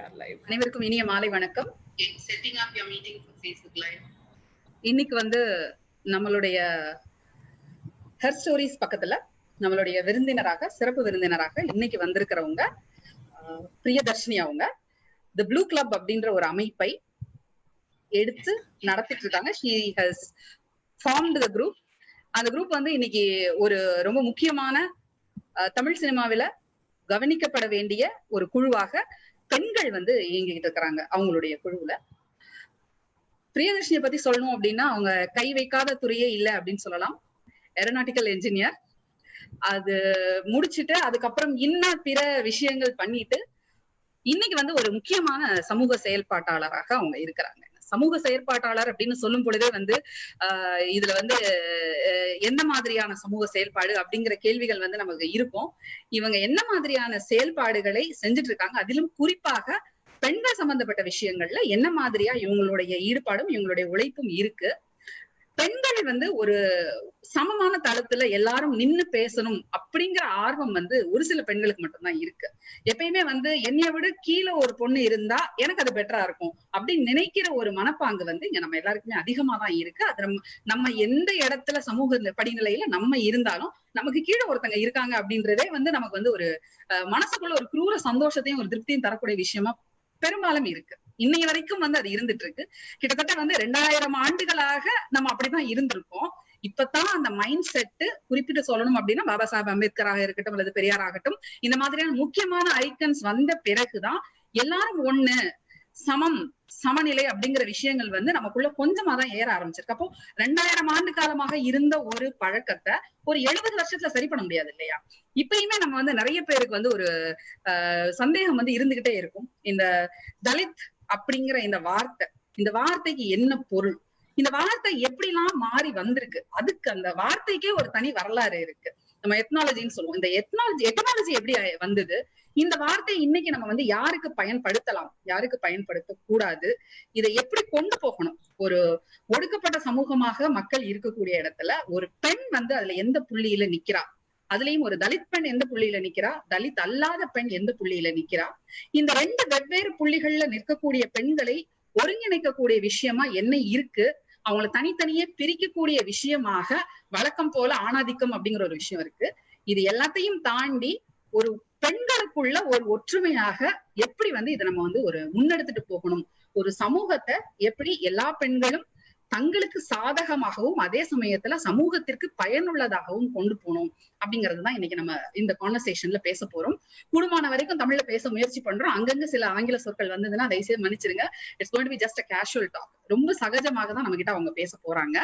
அனைவருக்கும் இனிய மாலை வணக்கம். இன்னைக்கு வந்து நம்மளுடைய ஹெர் ஸ்டோரிஸ் பக்கத்துல நம்மளுடைய விருந்தினராக, சிறப்பு விருந்தினராக இன்னைக்கு வந்திருக்கிறவங்க பிரியதர்ஷினி. அவங்க தி ப்ளூ கிளப் அப்படின்ற ஒரு அமைப்பை எடுத்து நடத்திட்டு இருக்காங்க. She has formed the group. அந்த குரூப் வந்து இன்னைக்கு ஒரு ரொம்ப முக்கியமான தமிழ் சினிமாவில கவனிக்கப்பட வேண்டிய ஒரு குழுவாக பெண்கள் வந்து இயங்கிட்டு இருக்கிறாங்க அவங்களுடைய குழுவுல. பிரியதர்ஷினியை பத்தி சொல்லணும் அப்படின்னா, அவங்க கை வைக்காத துறையே இல்லை அப்படின்னு சொல்லலாம். Aeronautical engineer. அது முடிச்சுட்டு அதுக்கப்புறம் இன்னும் பிற விஷயங்கள் பண்ணிட்டு இன்னைக்கு வந்து ஒரு முக்கியமான சமூக செயல்பாட்டாளராக அவங்க இருக்கிறாங்க. சமூக செயற்பாட்டாளர் அப்படின்னு சொல்லும் பொழுதே வந்து இதுல வந்து என்ன மாதிரியான சமூக செயல்பாடு அப்படிங்கிற கேள்விகள் வந்து நமக்கு இருக்கும். இவங்க என்ன மாதிரியான செயல்பாடுகளை செஞ்சுட்டு இருக்காங்க, அதிலும் குறிப்பாக பெண்கள் சம்பந்தப்பட்ட விஷயங்கள்ல என்ன மாதிரியா இவங்களுடைய ஈடுபாடும் இவங்களுடைய உழைப்பும் இருக்கு. பெண்கள் வந்து ஒரு சமமான தளத்துல எல்லாரும் நின்னு பேசணும் அப்படிங்கிற ஆர்வம் வந்து ஒரு சில பெண்களுக்கு மட்டும்தான் இருக்கு. எப்பயுமே வந்து என்னைய விட கீழே ஒரு பொண்ணு இருந்தா எனக்கு அது பெட்டரா இருக்கும் அப்படின்னு நினைக்கிற ஒரு மனப்பாங்கு வந்து இங்க நம்ம எல்லாருக்குமே அதிகமா தான் இருக்கு. அது நம்ம எந்த இடத்துல சமூக படிநிலையில நம்ம இருந்தாலும் நமக்கு கீழே ஒருத்தங்க இருக்காங்க அப்படின்றதே வந்து நமக்கு வந்து ஒரு மனசுக்குள்ள ஒரு குரூர சந்தோஷத்தையும் ஒரு திருப்தியும் தரக்கூடிய விஷயமா பெரும்பாலும் இருக்கு. இன்னைய வரைக்கும் வந்து அது இருந்துட்டு இருக்கு. கிட்டத்தட்ட வந்து 2000 ஆண்டுகளாக நம்ம அப்படிதான் இருந்திருக்கோம். இப்பதான் அந்த மைண்ட் செட் குறிப்பிட்டு சொல்லணும் அப்படின்னா பாபா சாஹேப் அம்பேத்கராக இருக்கட்டும் அல்லது பெரியார் ஆகட்டும், இந்த மாதிரியான முக்கியமான ஐக்கன்ஸ் வந்த பிறகுதான் எல்லாரும் ஒண்ணு சமம் சமநிலை அப்படிங்கிற விஷயங்கள் வந்து நமக்குள்ள கொஞ்சமா தான் ஏற ஆரம்பிச்சிருக்கு. அப்போ 2000 ஆண்டு காலமாக இருந்த ஒரு பழக்கத்தை ஒரு 70 வருஷத்துல சரி பண்ண முடியாது இல்லையா? இப்பயுமே நம்ம வந்து நிறைய பேருக்கு வந்து ஒரு சந்தேகம் வந்து இருந்துகிட்டே இருக்கும். இந்த தலித் அப்படிங்கிற இந்த வார்த்தைக்கு என்ன பொருள், இந்த வார்த்தை எப்படிலாம் மாறி வந்திருக்கு, அதுக்கு அந்த வார்த்தைக்கே ஒரு தனி வரலாறு இருக்கு. நம்ம எத்னாலஜின்னு சொல்லுவோம். இந்த எத்னாலஜி எப்படி வந்தது, இந்த வார்த்தை இன்னைக்கு நம்ம வந்து யாருக்கு பயன்படுத்தலாம், யாருக்கு பயன்படுத்த கூடாது, இதை எப்படி கொண்டு போகணும். ஒரு ஒடுக்கப்பட்ட சமூகமாக மக்கள் இருக்கக்கூடிய இடத்துல ஒரு பெண் வந்து அதுல எந்த புள்ளியில நிக்கிறா, அதுலயும் ஒரு தலித் பெண் எந்த புள்ளியில நிக்கிறா, தலித் அல்லாத பெண் எந்த புள்ளியில நிக்கிறா, இந்த ரெண்டு வெவ்வேறு புள்ளிகள்ல நிற்கக்கூடிய பெண்களை ஒருங்கிணைக்கக்கூடிய விஷயமா என்ன இருக்கு, அவங்களை தனித்தனியே பிரிக்கக்கூடிய விஷயமாக வழக்கம் போல ஆணாதிக்கம் அப்படிங்கிற ஒரு விஷயம் இருக்கு. இது எல்லாத்தையும் தாண்டி ஒரு பெண்களுக்குள்ள ஒரு ஒற்றுமையாக எப்படி வந்து இதை நம்ம வந்து ஒரு முன்னெடுத்துட்டு போகணும், ஒரு சமூகத்தை எப்படி எல்லா பெண்களும் தங்களுக்கு சாதகமாகவும் அதே சமயத்துல சமூகத்திற்கு பயனுள்ளதாகவும் கொண்டு போகணும் அப்படிங்கறதுதான் இன்னைக்கு நம்ம இந்த கான்வர்சேஷன்ல பேச போறோம். கூடுமான வரைக்கும் தமிழ்ல பேச முயற்சி பண்றோம். அங்கங்க சில ஆங்கில சொற்கள் வந்ததுன்னா தயவுசெய்து மன்னிச்சிருங்க. It's going to be just a casual talk. ரொம்ப சகஜமாக தான் நம்ம கிட்ட அவங்க பேச போறாங்க.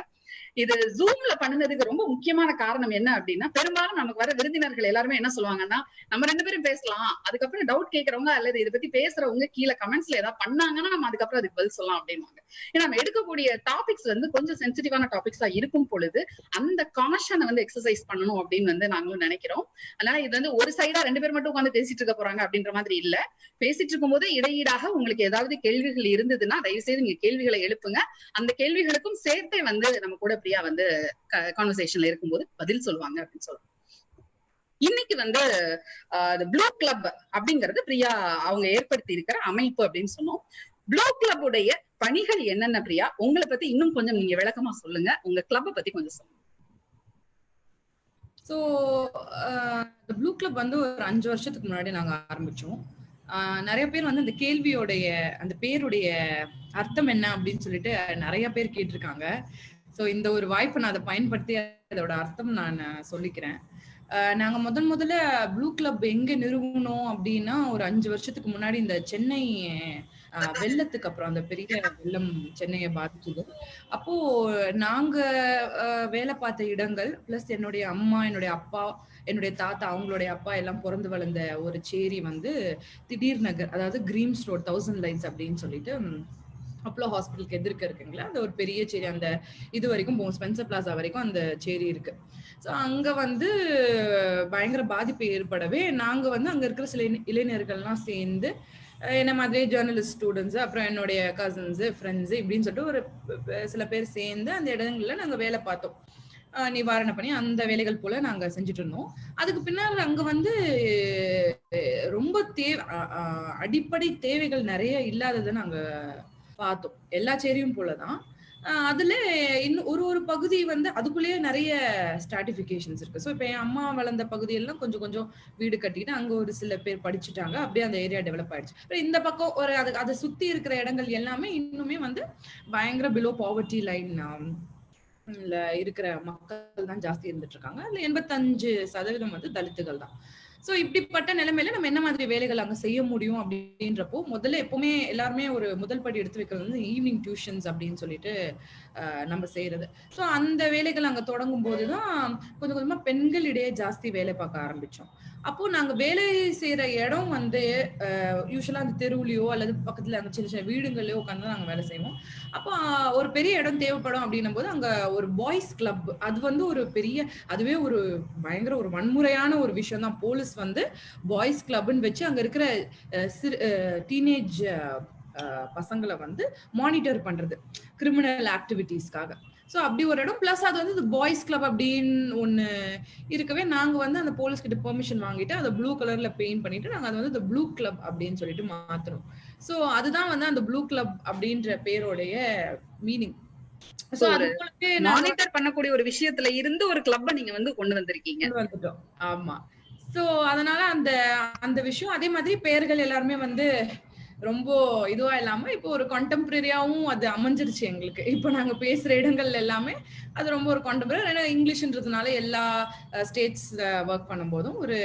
இது ஜூம்ல பண்ணதுக்கு ரொம்ப முக்கியமான காரணம் என்ன அப்படின்னா, பெரும்பாலும் நமக்கு வர விருந்தினர்கள் எல்லாருமே என்ன சொல்லுவாங்கன்னா, நம்ம 2 பேரும் பேசலாம், அதுக்கப்புறம் டவுட் கேட்கறவங்க அல்லது இதை பத்தி பேசுறவங்க கீழே கமெண்ட்ஸ்ல ஏதாவது பண்ணாங்கன்னா நம்ம அதுக்கப்புறம் அதுக்கு பதில் சொல்லலாம் அப்படின்வாங்க. ஏன்னா நம்ம எடுக்கக்கூடிய டாபிக்ஸ் வந்து கொஞ்சம் சென்சிட்டிவான டாபிக்ஸா இருக்கும் பொழுது அந்த காஷனை வந்து எக்ஸசைஸ் பண்ணணும் அப்படின்னு வந்து நாங்களும் நினைக்கிறோம். அதனால இது வந்து ஒரு சைடா 2 பேர் மட்டும் உட்காந்து பேசிட்டு இருக்க போறாங்க அப்படின்ற மாதிரி இல்ல. பேசிட்டு இருக்கும் போது இடையீடாக உங்களுக்கு ஏதாவது கேள்விகள் இருந்ததுன்னா தயவு செய்து நீங்க கேள்விகளை எழுப்புங்க. அந்த கேள்விகளுக்கும் சேர்த்தே வந்து நம்ம கூட பிரியா வந்து கான்வர்சேஷன்ல இருக்கும்போது பதில் சொல்லுவாங்க அப்படின்னு சொல்லுவாங்க. இன்னைக்கு வந்து ப்ளூ கிளப் அப்படிங்கிறது பிரியா அவங்க ஏற்படுத்தி இருக்கிற அமைப்பு அப்படின்னு சொன்னோம். ப்ளூ கிளப் உடைய பணிகள் என்னென்ன பிரியா, உங்களை பத்தி இன்னும் கொஞ்சம் நீங்க விளக்கமா சொல்லுங்க, உங்க கிளப்பை பத்தி கொஞ்சம் சொல்லுங்க. ஸோ ப்ளூ கிளப் வந்து ஒரு 5 வருஷத்துக்கு முன்னாடி நாங்க ஆரம்பிச்சோம். நிறைய பேர் வந்து அந்த கேள்வியோடைய அந்த பேருடைய அர்த்தம் என்ன அப்படின்னு சொல்லிட்டு நிறைய பேர் கேட்டிருக்காங்க. ஸோ இந்த ஒரு வாய்ப்பை நான் அதை பயன்படுத்தி அதோட அர்த்தம் நான் சொல்லிக்கிறேன். நாங்க முதல்ல ப்ளூ கிளப் எங்க நிறுவனோம் அப்படின்னா, ஒரு 5 வருஷத்துக்கு முன்னாடி இந்த சென்னை வெள்ளத்துக்கு அப்புறம் அந்த பெரிய வெள்ளம் சென்னையை பாதிச்சது. அப்போ நாங்க வேலை பார்த்த இடங்கள் பிளஸ் என்னுடைய அம்மா, என்னுடைய அப்பா, என்னுடைய தாத்தா, அவங்களுடைய அப்பா எல்லாம் பிறந்து வளர்ந்த ஒரு சேரி வந்து திடீர் நகர், அதாவது கிரீம்ஸ் ரோட் 1000 லைன்ஸ் அப்படின்னு சொல்லிட்டு அப்போலோ ஹாஸ்பிட்டலுக்கு எதிர்க்க இருக்குங்களா, அந்த ஒரு பெரிய சேரி, அந்த இது வரைக்கும் ஸ்பென்சர் பிளாசா வரைக்கும் அந்த சேரி இருக்கு. ஸோ அங்க வந்து பயங்கர பாதிப்பு ஏற்படவே நாங்க வந்து அங்க இருக்கிற சில இளைஞர்கள்லாம் சேர்ந்து என்ன மாதிரி ஜேர்னலிஸ்ட் ஸ்டூடெண்ட்ஸ், அப்புறம் என்னுடைய கசின்ஸ், ஃப்ரெண்ட்ஸ் இப்படின்னு சொல்லிட்டு ஒரு சில பேர் சேர்ந்து அந்த இடங்கள்ல நாங்க வேலை பார்த்தோம். நிவாரண பணி அந்த வேலைகள் போல நாங்க செஞ்சுட்டு இருந்தோம். அதுக்கு பின்னால் அங்க வந்து ரொம்ப அடிப்படை தேவைகள் நிறைய இல்லாததை நாங்க பார்த்தோம். எல்லா சேரியும் போலதான். அதுல இன்னும் ஒரு பகுதி வந்து அதுக்குள்ளேயே நிறைய ஸ்ட்ராட்டிபிகேஷன்ஸ் இருக்கு. ஸோ இப்ப என் அம்மா வளர்ந்த பகுதியெல்லாம் கொஞ்சம் கொஞ்சம் வீடு கட்டிட்டு அங்க ஒரு சில பேர் படிச்சுட்டாங்க. அப்படியே அந்த ஏரியா டெவலப் ஆயிடுச்சு. இந்த பக்கம் ஒரு அதை சுத்தி இருக்கிற இடங்கள் எல்லாமே இன்னுமே வந்து பயங்கர பிலோ பாவர்ட்டி லைன் இருக்கிற மக்கள் தான் ஜாஸ்தி இருந்துட்டு இருக்காங்க. அதுல 85% வந்து தலித்துகள் தான். சோ இப்படிப்பட்ட நிலைமையில நம்ம என்ன மாதிரி வேலைகள் அங்க செய்ய முடியும் அப்படின்றப்போ, முதல்ல எப்பவுமே எல்லாருமே ஒரு முதல் படி எடுத்து வைக்கிறது வந்து ஈவினிங் டியூஷன்ஸ் அப்படின்னு சொல்லிட்டு நம்ம செய்யறது. சோ அந்த வேலைகள் அங்க தொடங்கும் போதுதான் கொஞ்சம் கொஞ்சமா பெண்களிடையே ஜாஸ்தி வேலை பார்க்க ஆரம்பிச்சோம். அப்போ நாங்க வேலை செய்யற இடம் வந்து யூஸ்வலா அந்த தெருவுலயோ அல்லது பக்கத்துல அந்த சின்ன சின்ன வீடுகள்லயோ உட்காந்து நாங்க வேலை செய்வோம். அப்போ ஒரு பெரிய இடம் தேவைப்படும் அப்படின்னும் போது அங்க ஒரு பாய்ஸ் கிளப், அது வந்து ஒரு பெரிய, அதுவே ஒரு பயங்கர ஒரு வன்முறையான ஒரு விஷயம் தான். போலீஸ் வந்து பாய்ஸ் கிளப்னு வச்சு அங்க இருக்கிற டீனேஜ் பசங்களை வந்து மானிட்டர் பண்றது கிரிமினல் ஆக்டிவிட்டிஸ்க்காக. ஸோ அப்படி ஒரு இடம். பிளஸ் அது வந்து பாய்ஸ் கிளப் அப்படின்னு ஒண்ணு இருக்கவே நாங்க வந்து அந்த போலீஸ் கிட்ட பெர்மிஷன் வாங்கிட்டு அதை ப்ளூ கலர்ல பெயிண்ட் பண்ணிட்டு நாங்க அதை வந்து ப்ளூ கிளப் அப்படின்னு சொல்லிட்டு மாத்தணும். ஸோ அதுதான் வந்து அந்த ப்ளூ கிளப் அப்படின்ற பேரோடைய மீனிங். சோ மானிட்டர் பண்ணக்கூடிய ஒரு விஷயத்துல இருந்து ஒரு கிளப்பை நீங்க வந்து கொண்டு வந்திருக்கீங்க. ஆமா. சோ அதனால அந்த அந்த விஷயம், அதே மாதிரி பெயர்கள் எல்லாருமே வந்து ரொம்ப இதுவா இல்லாம இப்போ ஒரு கான்டெம்பரரியாவும் அது அமைஞ்சிருச்சு எங்களுக்கு. இப்போ நாங்க பேசுற இடங்கள்ல எல்லாமே அது ரொம்ப ஒரு கான்டெம்பரரி. ஏன்னா இங்கிலீஷ்ன்றதுனால எல்லா ஸ்டேட்ஸ் ஒர்க் பண்ணும் போதும் ஒரு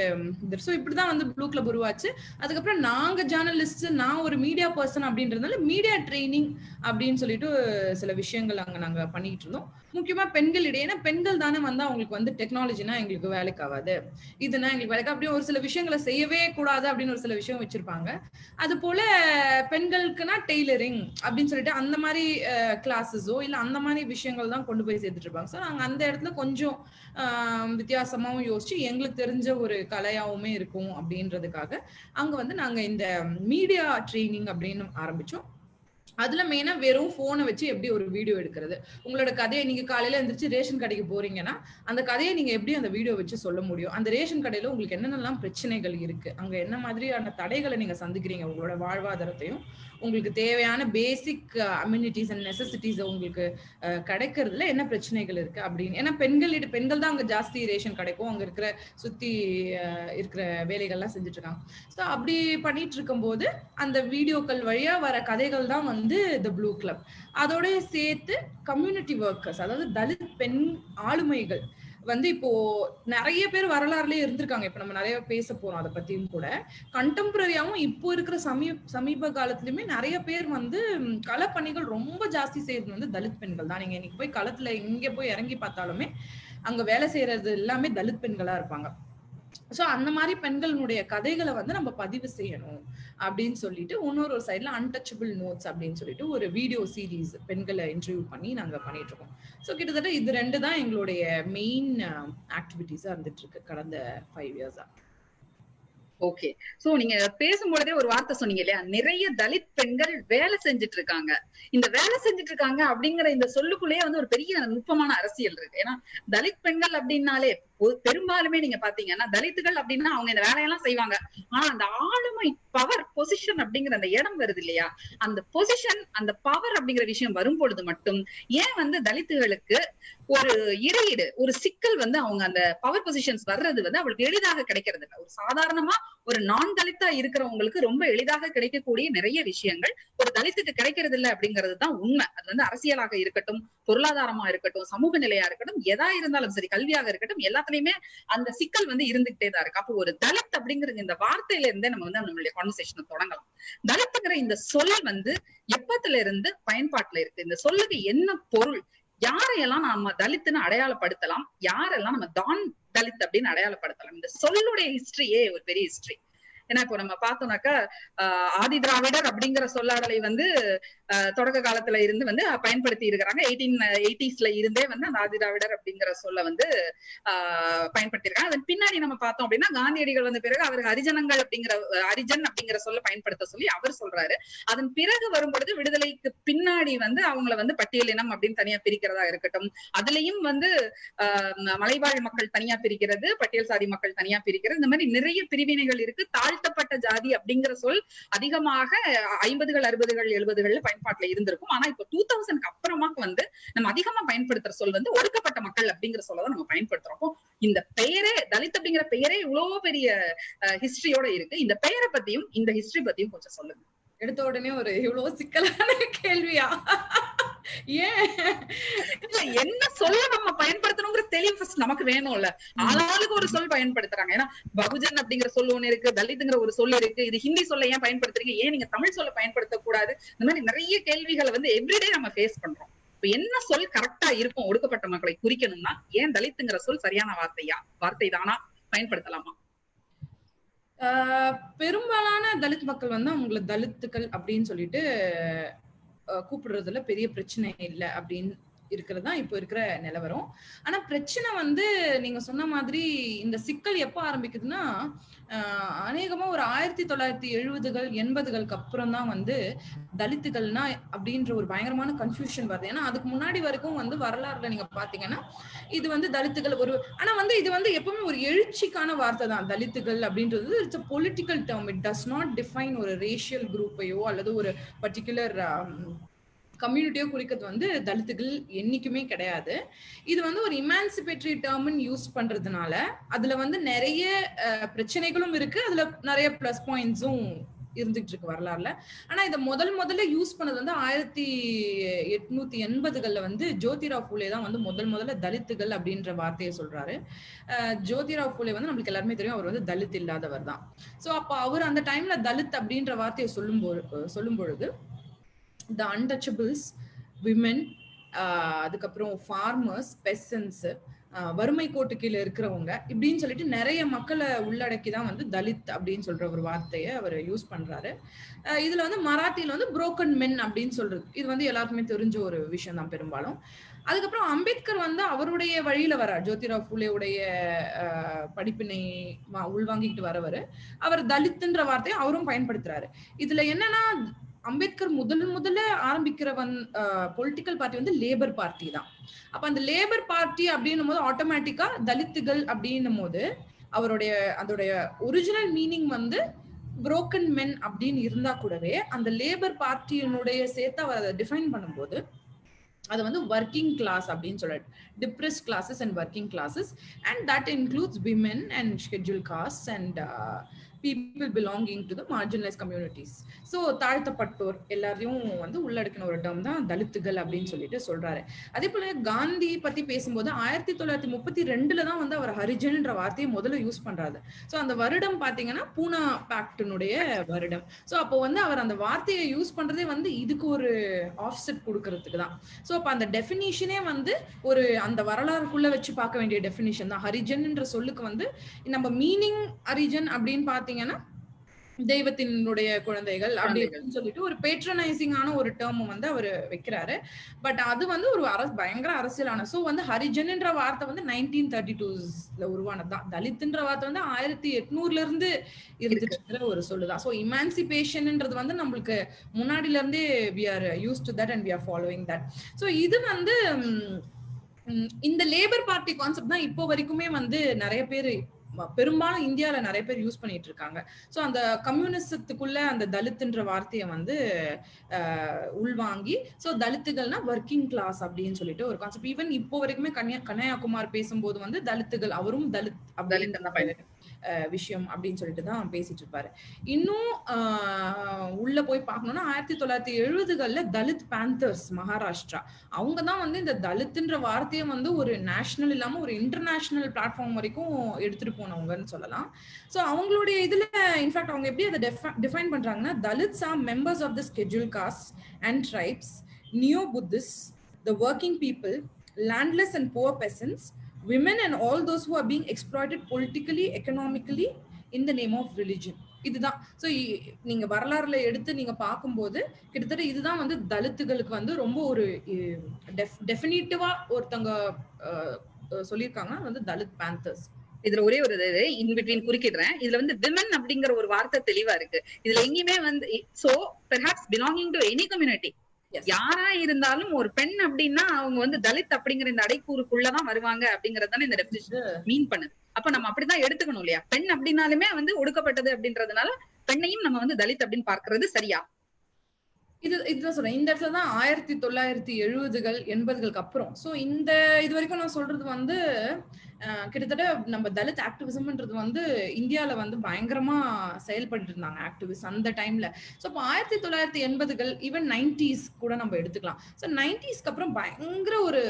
ஸோ இப்படிதான் வந்து ப்ளூ கிளப் உருவாச்சு. அதுக்கப்புறம் நாங்க ஜேர்னலிஸ்ட், நான் ஒரு மீடியா பர்சன் அப்படின்றதுனால மீடியா ட்ரைனிங் அப்படின்னு சொல்லிட்டு சில விஷயங்கள் அங்க நாங்க பண்ணிட்டு இருந்தோம். முக்கியமா பெண்களிடையே. ஏன்னா பெண்கள் தானே வந்து அவங்களுக்கு வந்து டெக்னாலஜினா எங்களுக்கு வேலைக்கு ஆகாது, இதுனா எங்களுக்கு வேலைக்கு, அப்படின்னு ஒரு சில விஷயங்களை செய்யவே கூடாது அப்படின்னு ஒரு சில விஷயம் வச்சிருப்பாங்க. அது போல பெண்களுக்குன்னா டெய்லரிங் அப்படின்னு சொல்லிட்டு அந்த மாதிரி கிளாஸஸோ இல்ல அந்த மாதிரி விஷயங்கள் தான் கொண்டு போய் சேர்த்துட்டு இருப்பாங்க. ஸோ நாங்க அந்த இடத்துல கொஞ்சம் வித்தியாசமாவும் யோசிச்சு எங்களுக்கு தெரிஞ்ச ஒரு கலையாவுமே இருக்கும் அப்படின்றதுக்காக அங்க வந்து நாங்க இந்த மீடியா ட்ரைனிங் அப்படின்னு ஆரம்பிச்சோம். அதுல மெயினா வெறும் போனை வச்சு எப்படி ஒரு வீடியோ எடுக்கிறது, உங்களோட கதையை நீங்க காலையில எந்திரிச்சு ரேஷன் கடைக்கு போறீங்கன்னா அந்த கதையை நீங்க எப்படி அந்த வீடியோ வச்சு சொல்ல முடியும், அந்த ரேஷன் கடையில உங்களுக்கு என்னென்னலாம் பிரச்சனைகள் இருக்கு, அங்க என்ன மாதிரியான தடைகளை நீங்க சந்திக்கிறீங்க, உங்களோட வாழ்வாதாரத்தையும் உங்களுக்கு தேவையான பேசிக் அம்யூனிட்டிஸ் அண்ட் நெசசிட்டிஸ் உங்களுக்கு கிடைக்கிறதுல என்ன பிரச்சனைகள் இருக்கு அப்படின்னு. ஏன்னா பெண்கள் தான் அங்க ஜாஸ்தி ரேஷன் கிடைக்கும், அங்க இருக்கிற சுத்தி இருக்கிற வேலைகள்லாம் செஞ்சுட்டு இருக்காங்க. ஸோ அப்படி பண்ணிட்டு இருக்கும் போது அந்த வீடியோக்கள் வழியா வர கதைகள் தான் வந்து தி ப்ளூ கிளப். அதோட சேர்த்து கம்யூனிட்டி ஒர்க்கர்ஸ், அதாவது தலித் பெண் ஆளுமைகள் வந்து இப்போ நிறைய பேர் வரலாறுலயே இருந்திருக்காங்க. இப்ப நம்ம நிறைய பேச போறோம் அதை பத்தியும் கூட. கண்டெம்பரரியாவும் இப்போ இருக்கிற சமீப காலத்திலுமே நிறைய பேர் வந்து களப்பணிகள் ரொம்ப ஜாஸ்தி செய்யறது வந்து தலித் பெண்கள் தான். நீங்க இன்னைக்கு போய் களத்துல இங்க போய் இறங்கி பார்த்தாலுமே அங்க வேலை செய்யறது எல்லாமே தலித் பெண்களா இருப்பாங்க. சோ அந்த மாதிரி பெண்களுடைய கதைகளை வந்து நம்ம பதிவு செய்யணும் அப்படின்னு சொல்லிட்டு இன்னொரு சைட்ல அன்டச்சபிள் நோட்ஸ் அப்படின்னு சொல்லிட்டு ஒரு வீடியோ சீரீஸ் பெண்களை இன்டர்வியூ பண்ணி நாங்க பண்ணிட்டு இருக்கோம். சோ கிட்டத்தட்ட இது 2 தான் எங்களுடைய மெயின் ஆக்டிவிட்டிஸா இருந்துட்டு இருக்கு கடந்த 5 இயர்ஸா. ஓகே. சோ நீங்க பேசும்பொழுதே ஒரு வார்த்தை சொன்னீங்க இல்லையா, நிறைய தலித் பெண்கள் வேலை செஞ்சுட்டு இருக்காங்க. இந்த வேலை செஞ்சுட்டு இருக்காங்க அப்படிங்கிற இந்த சொல்லுக்குள்ளேயே வந்து ஒரு பெரிய நுட்பமான அரசியல் இருக்கு. ஏன்னா தலித் பெண்கள் அப்படின்னாலே பெரும்பாலுமே நீங்க பாத்தீங்கன்னா தலித்துகள் அப்படின்னா அவங்க இந்த வேலையெல்லாம் செய்வாங்க. ஆனா அந்த ஆளுமை பவர் பொசிஷன் அப்படிங்கிற அந்த இடம் வருது இல்லையா, அந்த பொசிஷன் அந்த பவர் அப்படிங்கிற விஷயம் வரும் பொழுது மட்டும் ஏன் வந்து தலித்துகளுக்கு ஒரு இடையீடு, ஒரு சிக்கல் வந்து அவங்க அந்த பவர் பொசிஷன்ஸ் வர்றது வந்து அவளுக்கு எளிதாக கிடைக்கிறது இல்லை. ஒரு சாதாரணமா ஒரு நான் தலித்தா இருக்கிறவங்களுக்கு ரொம்ப எளிதாக கிடைக்கக்கூடிய நிறைய விஷயங்கள் ஒரு தலித்துக்கு கிடைக்கிறது இல்லை அப்படிங்கிறது தான் உண்மை. அது வந்து அரசியலாக இருக்கட்டும், பொருளாதாரமா இருக்கட்டும், சமூக நிலையா இருக்கட்டும், எதா இருந்தாலும் சரி, கல்வியாக இருக்கட்டும், எல்லாத்துலயுமே அந்த சிக்கல் வந்து இருந்துகிட்டே தான் இருக்கு. அப்போ ஒரு தலித் அப்படிங்கிற இந்த வார்த்தையில இருந்தே நம்ம வந்து நம்மளுடைய கான்வர்சேஷனை தொடங்கலாம். தலித்துங்கிற இந்த சொல் வந்து எப்பத்துல இருந்து பயன்பாட்டுல இருக்கு, இந்த சொல்லுக்கு என்ன பொருள், யாரையெல்லாம் நம்ம தலித்துன்னு அடையாளப்படுத்தலாம், யாரெல்லாம் நம்ம தான் தலித் அப்படின்னு அடையாளப்படுத்தலாம், இந்த சொல்லுடைய ஹிஸ்டரியே ஒரு பெரிய ஹிஸ்டரி. ஏன்னா இப்போ நம்ம பார்த்தோம்னாக்கா ஆதி திராவிடர் அப்படிங்கிற சொல்லாடலை வந்து தொடக்க காலத்துல இருந்து வந்து பயன்படுத்தி இருக்கிறாங்க. 1880s இருந்தே வந்து அந்த ஆதிதிராவிடர் அப்படிங்கிற சொல்ல வந்து பயன்படுத்தி இருக்காங்க. அதன் பின்னாடி நம்ம பார்த்தோம் அப்படின்னா காந்தியடிகள் வந்த பிறகு அவருக்கு ஹரிஜனங்கள் ஹரிஜன் அப்படிங்கிற சொல்ல பயன்படுத்த சொல்லி அவர் சொல்றாரு. அதன் பிறகு வரும்பொழுது விடுதலைக்கு பின்னாடி வந்து அவங்கள வந்து பட்டியலினம் அப்படின்னு தனியா பிரிக்கிறதா இருக்கட்டும், அதுலயும் வந்து மலைவாழ் மக்கள் தனியா பிரிக்கிறது, பட்டியல் சாதி மக்கள் தனியா பிரிக்கிறது, இந்த மாதிரி நிறைய பிரிவினைகள் இருக்கு. தாழ்த்தப்பட்ட ஜாதி அப்படிங்கிற சொல் அதிகமாக 50கள் 60கள் 70கள் பயன்பாட்டுல இருந்திருக்கும். ஆனா இப்ப 2000க்கு அப்புறமா வந்து நம்ம அதிகமா பயன்படுத்துற சொல் வந்து ஒடுக்கப்பட்ட மக்கள் அப்படிங்கிற சொல்லதான் நம்ம பயன்படுத்துறோம். இந்த பெயரே தலித் அப்படிங்கிற பெயரே இவ்வளவு பெரிய ஹிஸ்டரியோட இருக்கு. இந்த பெயரை பத்தியும் இந்த ஹிஸ்டரி பத்தியும் கொஞ்சம் சொல்லுங்க. எடுத்த உடனே ஒரு இவ்வளவு சிக்கலான கேள்வியா? ஏன் என்ன சொல்ல நம்ம பயன்படுத்தணுங்கிற தெளிவு ஃபர்ஸ்ட் நமக்கு வேணும்ல. ஆளாளுக்கு ஒரு சொல் பயன்படுத்துறாங்க. ஏன்னா பகுஜன் அப்படிங்கிற சொல் ஒண்ணு இருக்கு, தலித்துங்கிற ஒரு சொல் இருக்கு. இது ஹிந்தி சொல்ல ஏன் பயன்படுத்துறீங்க, ஏன் நீங்க தமிழ் சொல்ல பயன்படுத்த கூடாது? இந்த மாதிரி நிறைய கேள்விகளை வந்து எவ்ரிடே நம்ம ஃபேஸ் பண்றோம். இப்ப என்ன சொல் கரெக்டா இருக்கும் ஒடுக்கப்பட்ட மக்களை குறிக்கணும்னா, ஏன் தலித்துங்கிற சொல் சரியான வார்த்தை தானா, பயன்படுத்தலாமா? பெரும்பாலான தலித் மக்கள் வந்து அவங்களை தலித்துக்கள் அப்படின்னு சொல்லிட்டு கூப்பிடுறதுல பெரிய பிரச்சனை இல்லை அப்படின்னு இருக்கிறது தான் இப்போ இருக்கிற நிலவரம். ஆனா பிரச்சனை வந்து நீங்க சொன்ன மாதிரி இந்த சிக்கல் எப்ப ஆரம்பிக்குதுன்னா, அநேகமா ஒரு 1970கள் 80களுக்கு அப்புறம் தான் வந்து தலித்துகள்னா அப்படின்ற ஒரு பயங்கரமான கன்ஃபியூஷன் வருது. ஏன்னா அதுக்கு முன்னாடி வரைக்கும் வந்து வரலாறுல நீங்க பாத்தீங்கன்னா இது வந்து தலித்துகள் ஆனா வந்து இது வந்து எப்பவுமே ஒரு எழுச்சிக்கான வார்த்தை தான். தலித்துகள் அப்படின்றது it's a political term. It does not define ஒரு ரேஷியல் குரூப்பையோ அல்லது ஒரு பர்டிகுலர் கம்யூனிட்டியோ குறிக்கிறது வந்து தலித்துகள் என்னைக்குமே கிடையாது. இது வந்து ஒரு இமான்சிபேட்டரி டேர்ம்னு யூஸ் பண்றதுனால அதுல வந்து நிறைய பிரச்சனைகளும் இருக்கு, அதுல நிறைய பிளஸ் பாயிண்ட்ஸும் இருந்துட்டு இருக்கு வரலாறுல. ஆனா இதை முதல்ல யூஸ் பண்ணது வந்து 1880கள்ல வந்து ஜோதிராவ் பூலே தான் வந்து முதல்ல தலித்துகள் அப்படின்ற வார்த்தையை சொல்றாரு. ஜோதிராவ் பூலே வந்து நம்மளுக்கு எல்லாருமே தெரியும், அவர் வந்து தலித் இல்லாதவர் தான். சோ அப்ப அவர் அந்த டைம்ல தலித் அப்படின்ற வார்த்தையை சொல்லும் பொழுது the untouchables, women, அதுக்கப்புறம் farmers, peasants, வறுமை கோட்டு கீழே இருக்கிறவங்க இப்படின்னு சொல்லிட்டு நிறைய மக்களை உள்ளடக்கிதான் வந்து தலித் அப்படின்னு சொல்ற ஒரு வார்த்தையை அவர் யூஸ் பண்றாரு. இதுல வந்து மராத்தியில வந்து புரோக்கன் மென் அப்படின்னு சொல்றது இது வந்து எல்லாருக்குமே தெரிஞ்ச ஒரு விஷயம் தான் பெரும்பாலும். அதுக்கப்புறம் அம்பேத்கர் வந்து அவருடைய வழியில வரார். ஜோதிராவ் பூலேவுடைய படிப்பினை உள்வாங்கிட்டு வரவர். அவர் தலித்துன்ற வார்த்தையை அவரும் பயன்படுத்துறாரு. இதுல என்னன்னா அம்பேத்கர் முதல்ல ஆரம்பிக்கிற பொலிட்டிக்கல் பார்ட்டி வந்து லேபர் பார்ட்டி தான். அப்ப அந்த லேபர் பார்ட்டி அப்படின்னும் போது ஆட்டோமேட்டிக்கா தலித்துகள் அப்படின்னும் போது அதோடைய ஒரிஜினல் மீனிங் வந்து புரோக்கன் மென் அப்படின்னு இருந்தா கூடவே அந்த லேபர் பார்ட்டியினுடைய சேர்த்து அவர் அதை டிஃபைன் பண்ணும்போது அது வந்து ஒர்க்கிங் கிளாஸ் அப்படின்னு சொல்லிட்டு depressed classes and working classes and that includes women and schedule cost and people belonging to the marginalized communities. So தாழ்த்தப்பட்டோர் எல்லாரையும் வந்து உள்ளடக்கின ஒரு டேர்ம் தான் தலித்துகள் அப்படின்னு சொல்லிட்டு சொல்றாரு. அதே போல காந்தி பத்தி பேசும்போது 1932 தான் வந்து அவர் ஹரிஜன்ன்ற வார்த்தையை முதல்ல யூஸ் பண்றாரு. சோ அந்த வருடம் பாத்தீங்கன்னா பூனா பேக்டினுடைய வருடம். சோ அப்போ வந்து அவர் அந்த வார்த்தையை யூஸ் பண்றதே வந்து இதுக்கு ஒரு ஆஃப்செட் கொடுக்கறதுக்கு தான். சோ அப்ப அந்த டெஃபினிஷனே வந்து ஒரு அந்த வரலாறுக்குள்ள வச்சு பார்க்க வேண்டிய டெஃபினிஷன் தான். ஹரிஜன்ன்ற சொல்லுக்கு வந்து நம்ம மீனிங் ஹரிஜன் அப்படின்னு பாத்தீங்கன்னா தெய்வத்தினுடைய குழந்தைகள் அப்படின்னு சொல்லிட்டு ஒரு பேட்ரனைசிங்கான ஒரு டேர்ம் வந்து அவர் வைக்கிறாரு. பட் அது வந்து ஒரு பயங்கர அரசியலான. சோ வந்து ஹரிஜன்ன்ற வார்த்தை வந்து 1932ல உருவானதுதான். தலித்ன்ற வார்த்தை வந்து 1800ல இருந்து இருந்துட்டு இருக்கிற ஒரு சொல்லுதான். சோ இமான்சிபேஷன்ன்றது வந்து நம்மளுக்கு முன்னாடில இருந்தே we are used to that and we are following that. So இது வந்து இந்த லேபர் பார்ட்டி கான்செப்ட் தான் இப்போ வரைக்குமே வந்து நிறைய பேர் பெரும்பாலும் இந்தியால நிறைய பேர் யூஸ் பண்ணிட்டு இருக்காங்க. சோ அந்த கம்யூனிசத்துக்குள்ள அந்த தலித்ன்ற வார்த்தையை வந்து உள்வாங்கி சோ தலித்துகள்னா ஒர்க்கிங் கிளாஸ் அப்படின்னு சொல்லிட்டு ஒரு கான்செப்ட். ஈவன் இப்போ வரைக்குமே கன்யாகுமார் பேசும்போது வந்து தலித்துகள் அவரும் தலித் அப்படின்னு விஷயம் அப்படின்னு சொல்லிட்டு தான் பேசிட்டு இருப்பாரு. இன்னும் உள்ள போய் பார்க்கணும்னா 1970கள்ல தலித் பேந்தர்ஸ் மகாராஷ்டிரா அவங்கதான் வந்து இந்த தலித்ன்ற வார்த்தையை வந்து ஒரு நேஷனல் இல்லாம ஒரு இன்டர்நேஷனல் பிளாட்ஃபார்ம் வரைக்கும் எடுத்துட்டு போனவங்கன்னு சொல்லலாம். சோ அவங்களுடைய இதுல இன்ஃபேக்ட் அவங்க எப்படி அதை டிஃபைன் பண்றாங்கன்னா Dalits are members of the scheduled castes and tribes, neo-Buddhists, the working people, landless and poor peasants, women and all those who are being exploited politically, economically in the name of religion. இதுதான். So நீங்க வரலாறுல எடுத்து நீங்க பார்க்கும்போது கிட்டத்தட்ட இதுதான் வந்து தலித்துகளுக்கு வந்து ரொம்ப ஒரு டெஃபினிட்டிவா ஒருத்தவங்க சொல்லியிருக்காங்க, வந்து தலித் பேந்தர்ஸ். இதுல ஒரே ஒரு இன் பிட்வீன் குறுக்கிடுறேன். இதுல வந்து விமன் அப்படிங்கிற ஒரு வார்த்தை தெளிவா இருக்கு. இதுல எங்கேயுமே வந்து so perhaps belonging to any community, யாரா இருந்தாலும் ஒரு பெண் அப்படின்னா அவங்க வந்து தலித் அப்படிங்கிற இந்த அடைக்கூறுக்குள்ளதான் வருவாங்க அப்படிங்கறதுதானே இந்த டெஃபினிஷன் மீன் பண்ணுது. அப்ப நம்ம அப்படிதான் எடுத்துக்கணும் இல்லையா? பெண் அப்படின்னாலுமே வந்து ஒடுக்கப்பட்டது அப்படின்றதுனால பெண்ணையும் நம்ம வந்து தலித் அப்படின்னு பார்க்கிறது சரியா? இதுதான் சொல்றேன். இந்த இடத்துலதான் 1970கள் 80களுக்கு அப்புறம் சோ இந்த இது வரைக்கும் நான் சொல்றது வந்து கிட்டத்தட்ட நம்ம தலித் ஆக்டிவிசம்ன்றது வந்து இந்தியால வந்து பயங்கரமா செயல்பட்டு இருந்தாங்க ஆக்டிவிஸ்ட் அந்த டைம்ல. சோ இப்போ 1980கள் ஈவன் 90s கூட நம்ம எடுத்துக்கலாம். சோ 90ஸ்க்கு அப்புறம் பயங்கர ஒரு